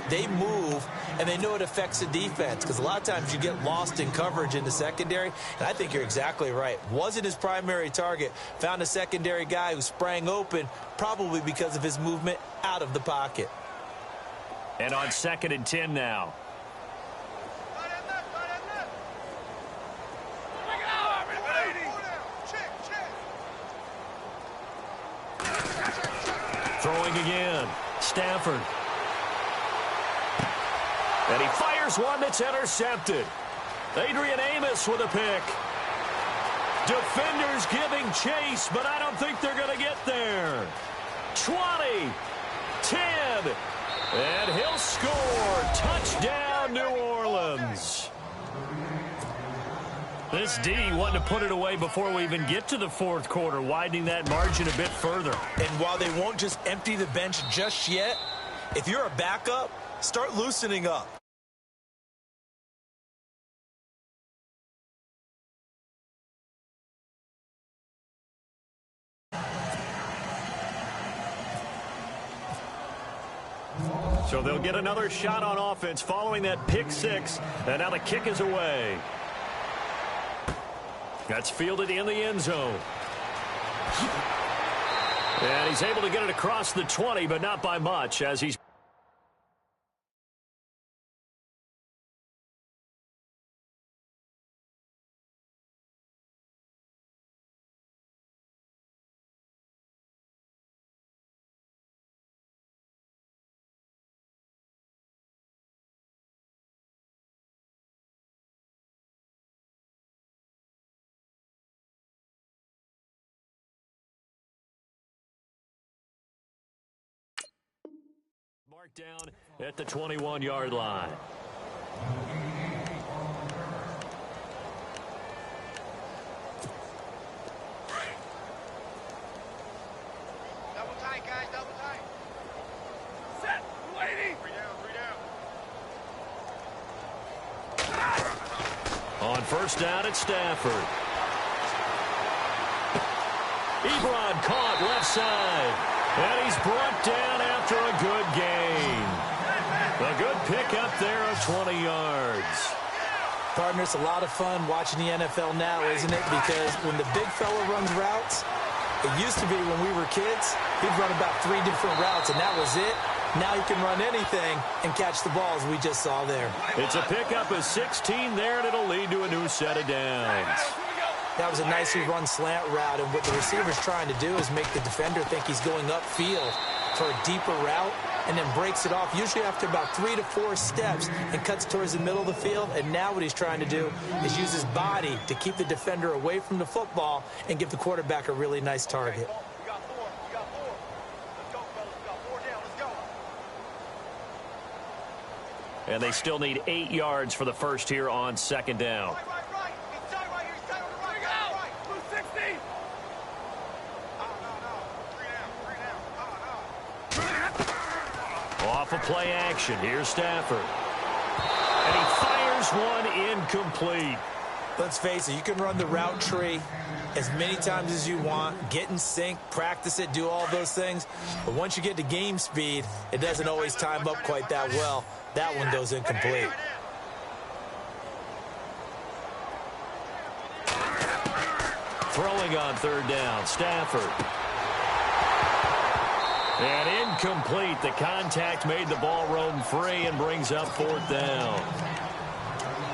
They move, and they know it affects the defense because a lot of times you get lost in coverage in the secondary, and I think you're exactly right. Wasn't his primary target. Found a secondary guy who sprang open, probably because of his movement out of the pocket. And on 2nd and 10 now. Throwing again. Stafford. And he fires one that's intercepted. Adrian Amos with a pick. Defenders giving chase, but I don't think they're going to get there. 20. 10. And he'll score. Touchdown, New Orleans. This D wanting to put it away before we even get to the fourth quarter, widening that margin a bit further. And while they won't just empty the bench just yet, if you're a backup, start loosening up. So they'll get another shot on offense following that pick six, and now the kick is away. That's fielded in the end zone. And he's able to get it across the 20, but not by much as he's... Marked down at the 21-yard line. Double tight, guys, double tight. Set, waiting. 3 down, 3 down. On first down, it's Stafford. Ebron caught left side. And he's brought down after a good gain. A good pickup there of 20 yards. Partner, it's a lot of fun watching the NFL now, isn't it? Because when the big fella runs routes, it used to be when we were kids, he'd run about 3 different routes, and that was it. Now he can run anything and catch the balls we just saw there. It's a pickup of 16 there, and it'll lead to a new set of downs. That was a nicely run slant route, and what the receiver's trying to do is make the defender think he's going upfield. for a deeper route and then breaks it off, usually after about 3 to 4 steps, and cuts towards the middle of the field. And now what he's trying to do is use his body to keep the defender away from the football and give the quarterback a really nice target. We got 4. We got 4. Let's go, fellas. We got 4 down. Let's go. And they still need 8 yards for the first here on second down. Right. He's tight right here. He's tight on the right. Bring out. Right. Blue 60. No. 3 down. Off of play action. Here's Stafford. And he fires one incomplete. Let's face it, you can run the route tree as many times as you want, get in sync, practice it, do all those things. But once you get to game speed, it doesn't always time up quite that well. That one goes incomplete. Throwing on third down, Stafford. And incomplete. The contact made the ball roam free and brings up fourth down.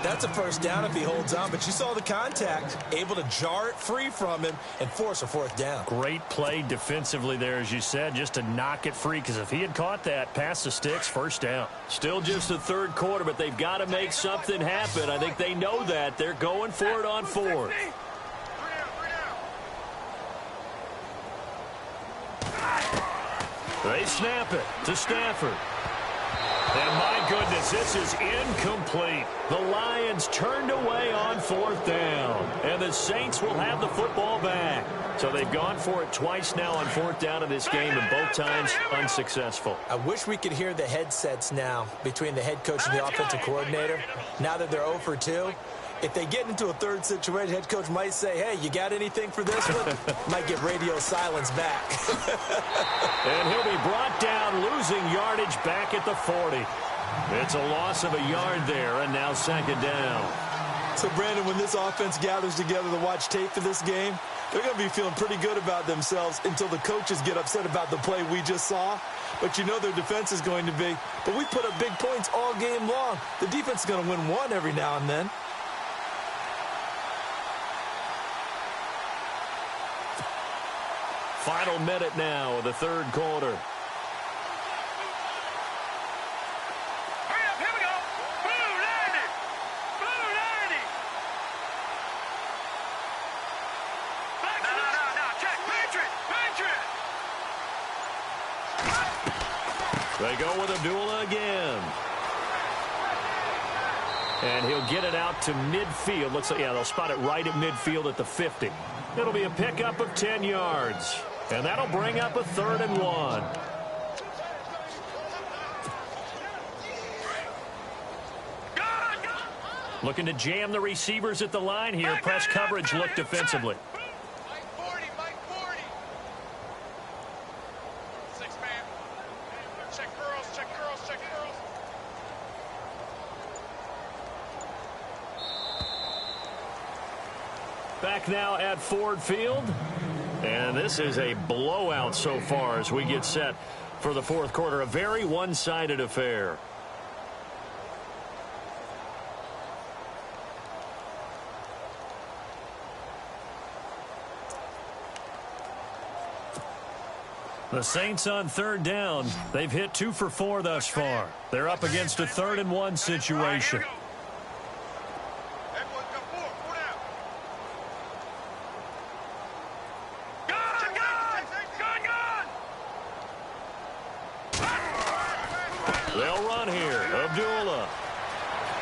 That's a first down if he holds on, but you saw the contact, able to jar it free from him and force a fourth down. Great play defensively there, as you said, just to knock it free, because if he had caught that, past the sticks, first down. Still just the third quarter, but they've got to make something happen. I think they know that. They're going for it on fourth. They snap it to Stafford. And my goodness, this is incomplete. The Lions turned away on fourth down. And the Saints will have the football back. So they've gone for it twice now on fourth down in this game, and both times unsuccessful. I wish we could hear the headsets now between the head coach and the offensive coordinator. Now that they're 0 for 2. If they get into a third situation, head coach might say, hey, you got anything for this one? Might get radio silence back. And he'll be brought down, losing yardage back at the 40. It's a loss of a yard there, and now second down. So, Brandon, when this offense gathers together to watch tape for this game, they're going to be feeling pretty good about themselves until the coaches get upset about the play we just saw. But you know their defense is going to be. But we put up big points all game long. The defense is going to win one every now and then. Final minute now of the third quarter. Hurry up, here we go. Blue 90. Blue 90. No. Check. Patriot. They go with Abdullah again. And he'll get it out to midfield. Looks like, yeah, they'll spot it right at midfield at the 50. It'll be a pickup of 10 yards. And that'll bring up a 3rd and 1. Looking to jam the receivers at the line here. Press coverage look defensively. Mike 40. 6 man. Check girls. Back now at Ford Field. And this is a blowout so far as we get set for the fourth quarter. A very one-sided affair. The Saints on third down. They've hit 2 for 4 thus far. They're up against a 3rd and 1 situation. They'll run here. Abdullah.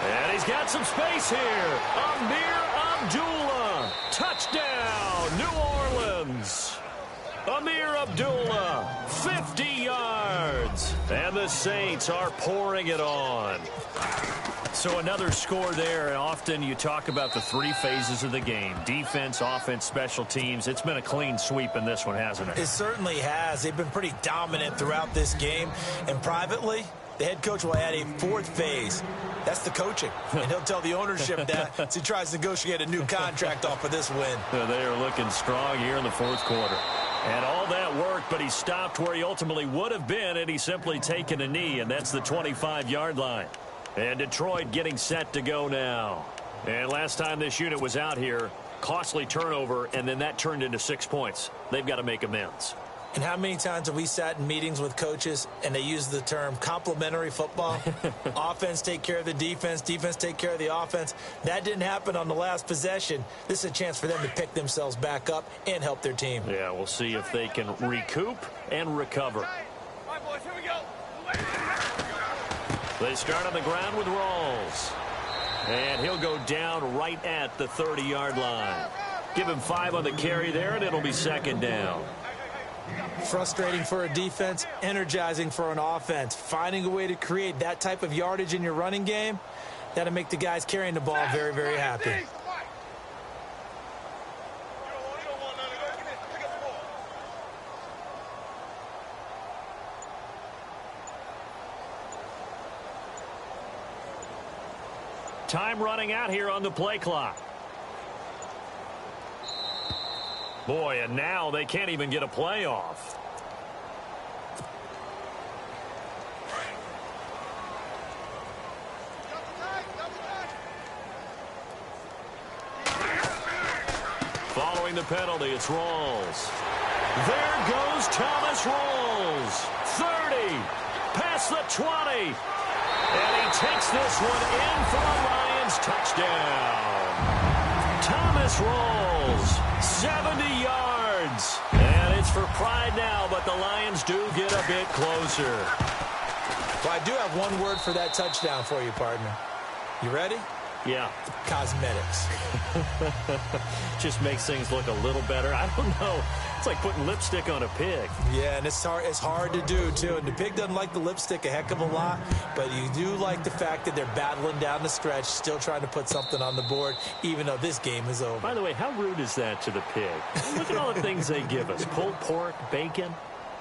And he's got some space here. Amir Abdullah. Touchdown, New Orleans. Amir Abdullah, 50 yards. And the Saints are pouring it on. So another score there. Often you talk about the 3 phases of the game. Defense, offense, special teams. It's been a clean sweep in this one, hasn't it? It certainly has. They've been pretty dominant throughout this game. And privately, the head coach will add a 4th phase. That's the coaching. And he'll tell the ownership that as he tries to negotiate a new contract off of this win. They are looking strong here in the fourth quarter. And all that work, but he stopped where he ultimately would have been, and he's simply taken a knee, and that's the 25-yard line. And Detroit getting set to go now. And last time this unit was out here, costly turnover, and then that turned into 6 points. They've got to make amends. And how many times have we sat in meetings with coaches and they use the term complementary football? Offense take care of the defense, defense take care of the offense. That didn't happen on the last possession. This is a chance for them to pick themselves back up and help their team. Yeah, we'll see if they can recoup and recover. All right, boys, here we go. They start on the ground with Rawls. And he'll go down right at the 30-yard line. Give him 5 on the carry there, and it'll be second down. Frustrating for a defense, energizing for an offense. Finding a way to create that type of yardage in your running game, that'll make the guys carrying the ball very, very happy. Time running out here on the play clock. Boy, and now they can't even get a play off. Following the penalty, it's Rawls. There goes Thomas Rawls. 30, past the 20. And he takes this one in for a Lions touchdown. Thomas Rawls, 70 yards. And it's for pride now, but the Lions do get a bit closer. Well, I do have one word for that touchdown for you, partner. You ready? Yeah. Cosmetics. Just makes things look a little better. I don't know. It's like putting lipstick on a pig. Yeah, and it's hard to do, too. And the pig doesn't like the lipstick a heck of a lot, but you do like the fact that they're battling down the stretch, still trying to put something on the board, even though this game is over. By the way, how rude is that to the pig? Look at all the things they give us. Pulled pork, bacon.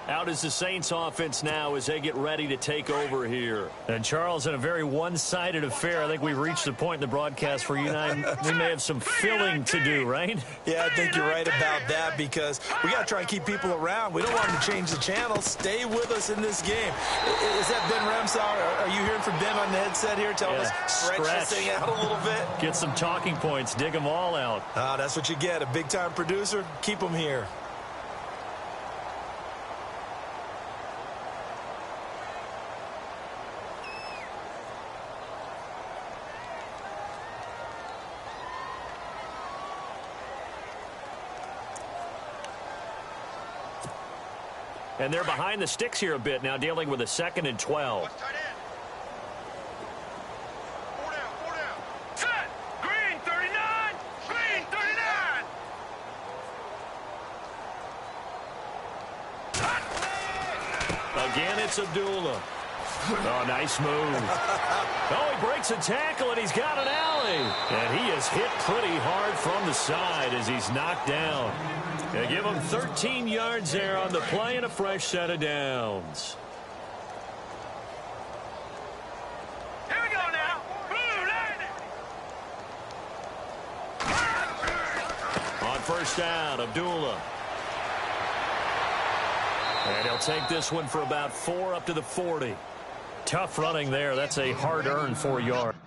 Out is the Saints offense now as they get ready to take over here. And Charles, in a very one-sided affair, I think we've reached the point in the broadcast where you and I, we may have some filling to do, right? Yeah, I think you're right about that because we got to try and keep people around. We don't want them to change the channel. Stay with us in this game. Is that Ben Ramsau? Are you hearing from Ben on the headset here telling us stretch this thing out a little bit? Get some talking points. Dig them all out. That's what you get. A big-time producer. Keep them here. And they're behind the sticks here a bit now, dealing with a 2nd and 12. Four down. Set. Green 39. Green 39. Again, it's Abdullah. Oh, nice move. Oh, he breaks a tackle, and he's got an alley. And he is hit pretty hard from the side as he's knocked down. They give him 13 yards there on the play and a fresh set of downs. Here we go now. Blue line. On first down, Abdullah. And he'll take this one for about 4 up to the 40. Tough running there. That's a hard-earned 4 yards.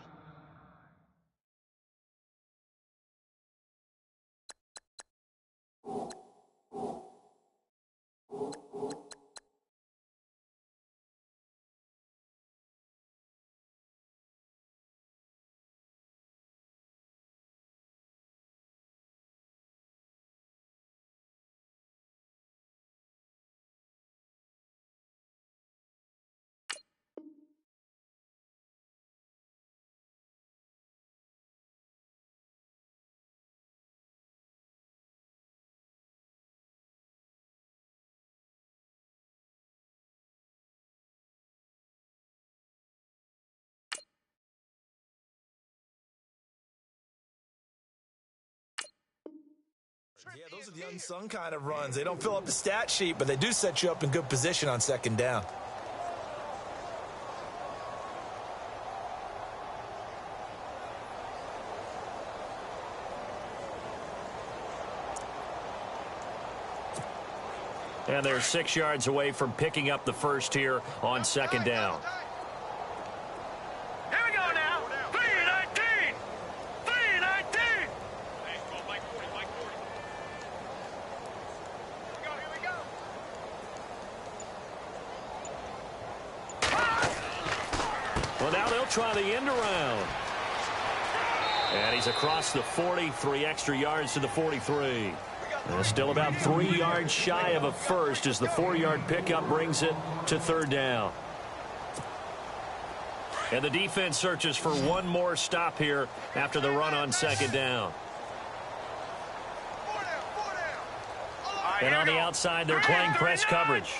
Yeah, those are the unsung kind of runs. They don't fill up the stat sheet, but they do set you up in good position on 2nd down. And they're 6 yards away from picking up the first here on 2nd down. Here we go now. 3-19. 3-19. Mike 40. Here we go. Well, now they'll try the end around. And he's across the 40, 3 extra yards to the 43. Still about 3 yards shy of a first as the 4-yard pickup brings it to third down. And the defense searches for one more stop here after the run on second down. And on the outside, they're playing press coverage.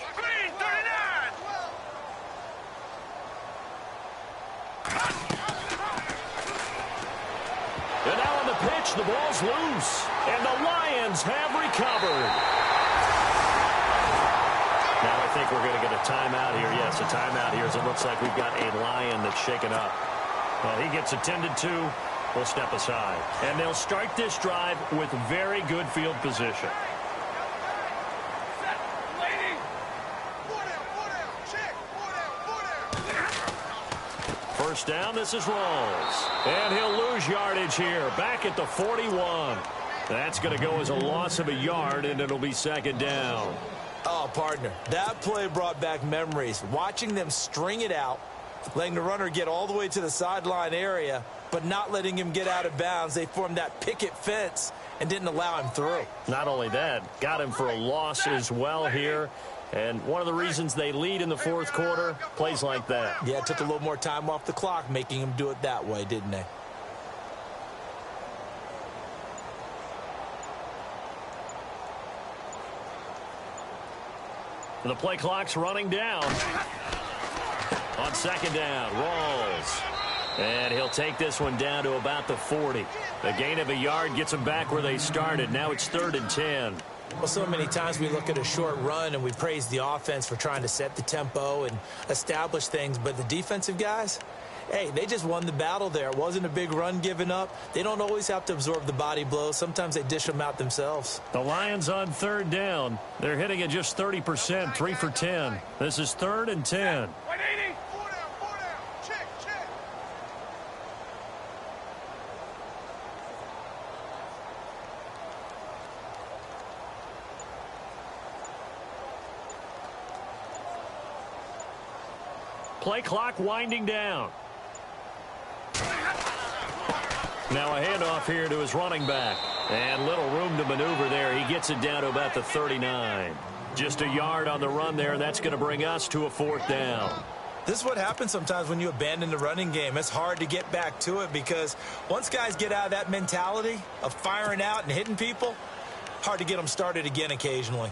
And now on the pitch, the ball's loose. And the Lions have recovered. Now I think we're going to get a timeout here. Yes, a timeout here as it looks like we've got a Lion that's shaken up. Well, he gets attended to. We'll step aside. And they'll start this drive with very good field position. First down, this is Rawls. And he'll lose yardage here, back at the 41. That's going to go as a loss of a yard, and it'll be second down. Oh, partner, that play brought back memories. Watching them string it out, letting the runner get all the way to the sideline area, but not letting him get out of bounds. They formed that picket fence and didn't allow him through. Not only that, got him for a loss as well here. And one of the reasons they lead in the fourth quarter, plays like that. Yeah, it took a little more time off the clock, making him do it that way, didn't they? The play clock's running down. On second down, Rawls. And he'll take this one down to about the 40. The gain of a yard gets them back where they started. Now it's 3rd and 10. Well, so many times we look at a short run and we praise the offense for trying to set the tempo and establish things. But the defensive guys, hey, they just won the battle there. It wasn't a big run given up. They don't always have to absorb the body blows. Sometimes they dish them out themselves. The Lions on 3rd down. They're hitting at just 30%, 3 for 10. This is 3rd and 10. Play clock winding down. Now a handoff here to his running back. And little room to maneuver there. He gets it down to about the 39. Just a yard on the run there, and that's going to bring us to a 4th down. This is what happens sometimes when you abandon the running game. It's hard to get back to it because once guys get out of that mentality of firing out and hitting people, hard to get them started again occasionally.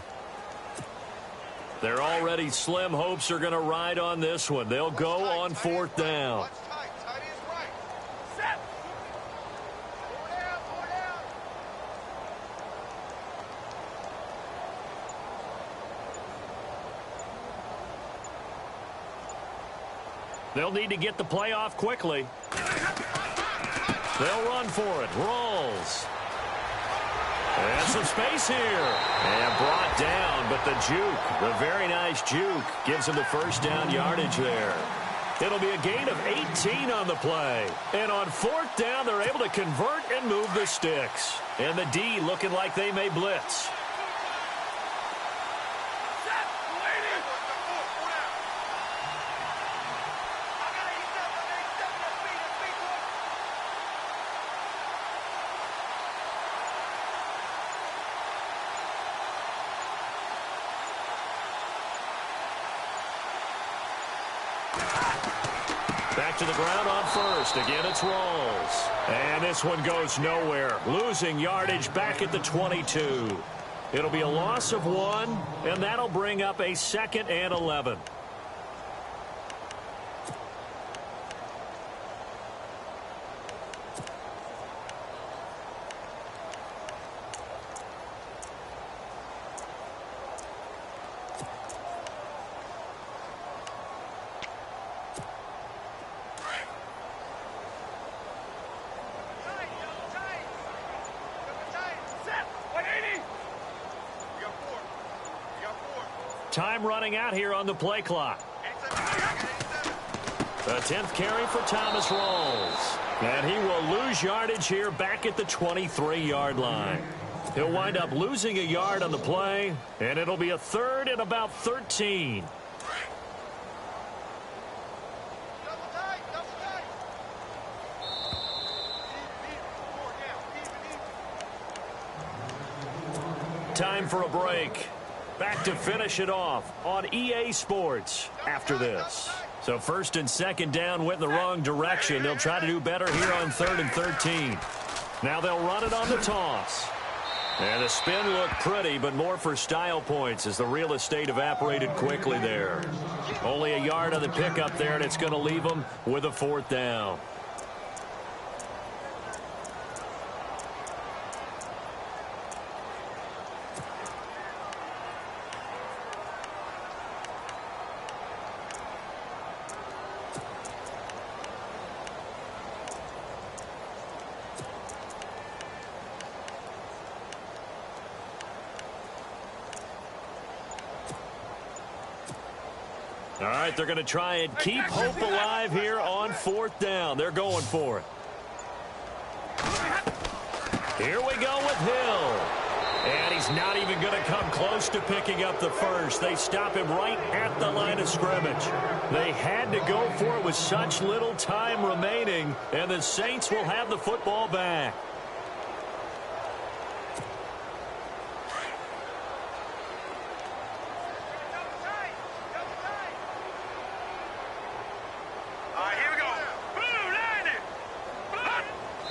They're already slim hopes are going to ride on this one. They'll go on 4th down. They'll need to get the play off quickly. They'll run for it. Rawls. And some space here. And brought down, but the juke, the very nice juke, gives him the first down yardage there. It'll be a gain of 18 on the play. And on 4th down, they're able to convert and move the sticks. And the D looking like they may blitz. Back to the ground on first. Again, it's Rawls. And this one goes nowhere. Losing yardage back at the 22. It'll be a loss of 1, and that'll bring up a 2nd and 11. Time running out here on the play clock. The 10th carry for Thomas Rawls. And he will lose yardage here back at the 23-yard line. He'll wind up losing a yard on the play, and it'll be a 3rd and about 13. Time for a break. Back to finish it off on EA Sports after this. So first and second down went in the wrong direction. They'll try to do better here on 3rd and 13. Now they'll run it on the toss. And the spin looked pretty, but more for style points as the real estate evaporated quickly there. Only a yard on the pickup there, and it's going to leave them with a 4th down. All right, they're going to try and keep hope alive here on 4th down. They're going for it. Here we go with Hill. And he's not even going to come close to picking up the first. They stop him right at the line of scrimmage. They had to go for it with such little time remaining, and the Saints will have the football back.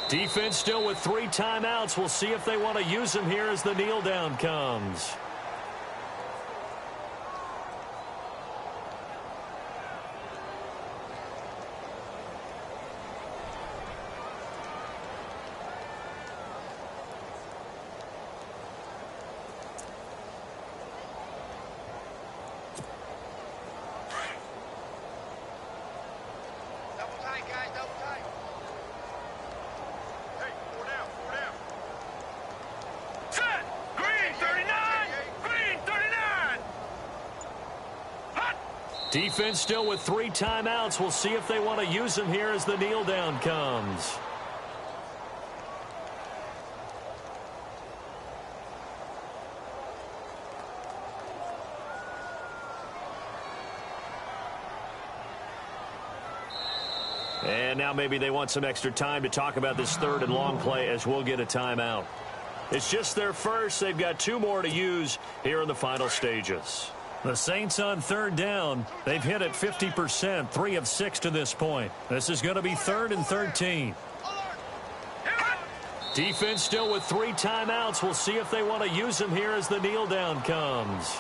Defense still with 3 timeouts. We'll see if they want to use them here as the kneel down comes. Double tight, guys, double tight. Defense still with 3 timeouts. We'll see if they want to use them here as the kneel down comes. And now maybe they want some extra time to talk about this 3rd and long play as we'll get a timeout. It's just their first. They've got 2 more to use here in the final stages. The Saints on 3rd down. They've hit it 50%, 3 of 6 to this point. This is going to be 3rd and 13. Defense still with 3 timeouts. We'll see if they want to use them here as the kneel down comes.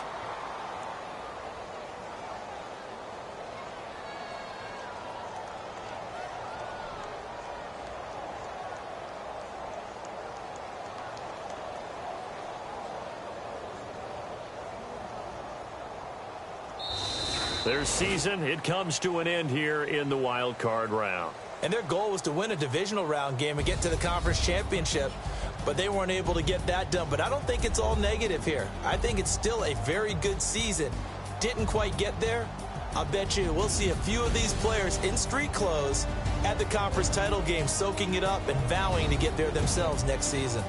Their season, it comes to an end here in the wild card round. And their goal was to win a divisional round game and get to the conference championship, but they weren't able to get that done. But I don't think it's all negative here. I think it's still a very good season. Didn't quite get there. I'll bet you we'll see a few of these players in street clothes at the conference title game, soaking it up and vowing to get there themselves next season.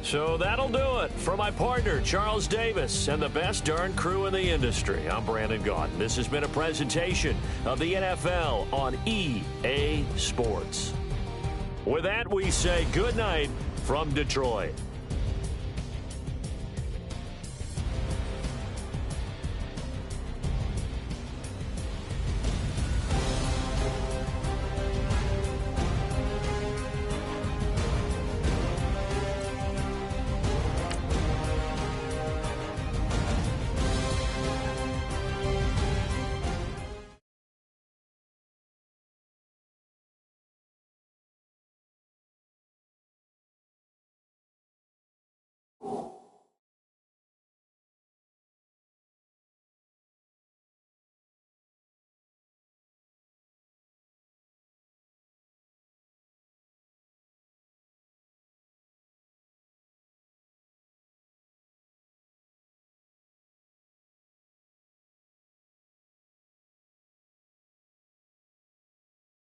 So that'll do it for my partner, Charles Davis, and the best darn crew in the industry. I'm Brandon Gaudin. This has been a presentation of the NFL on EA Sports. With that, we say good night from Detroit.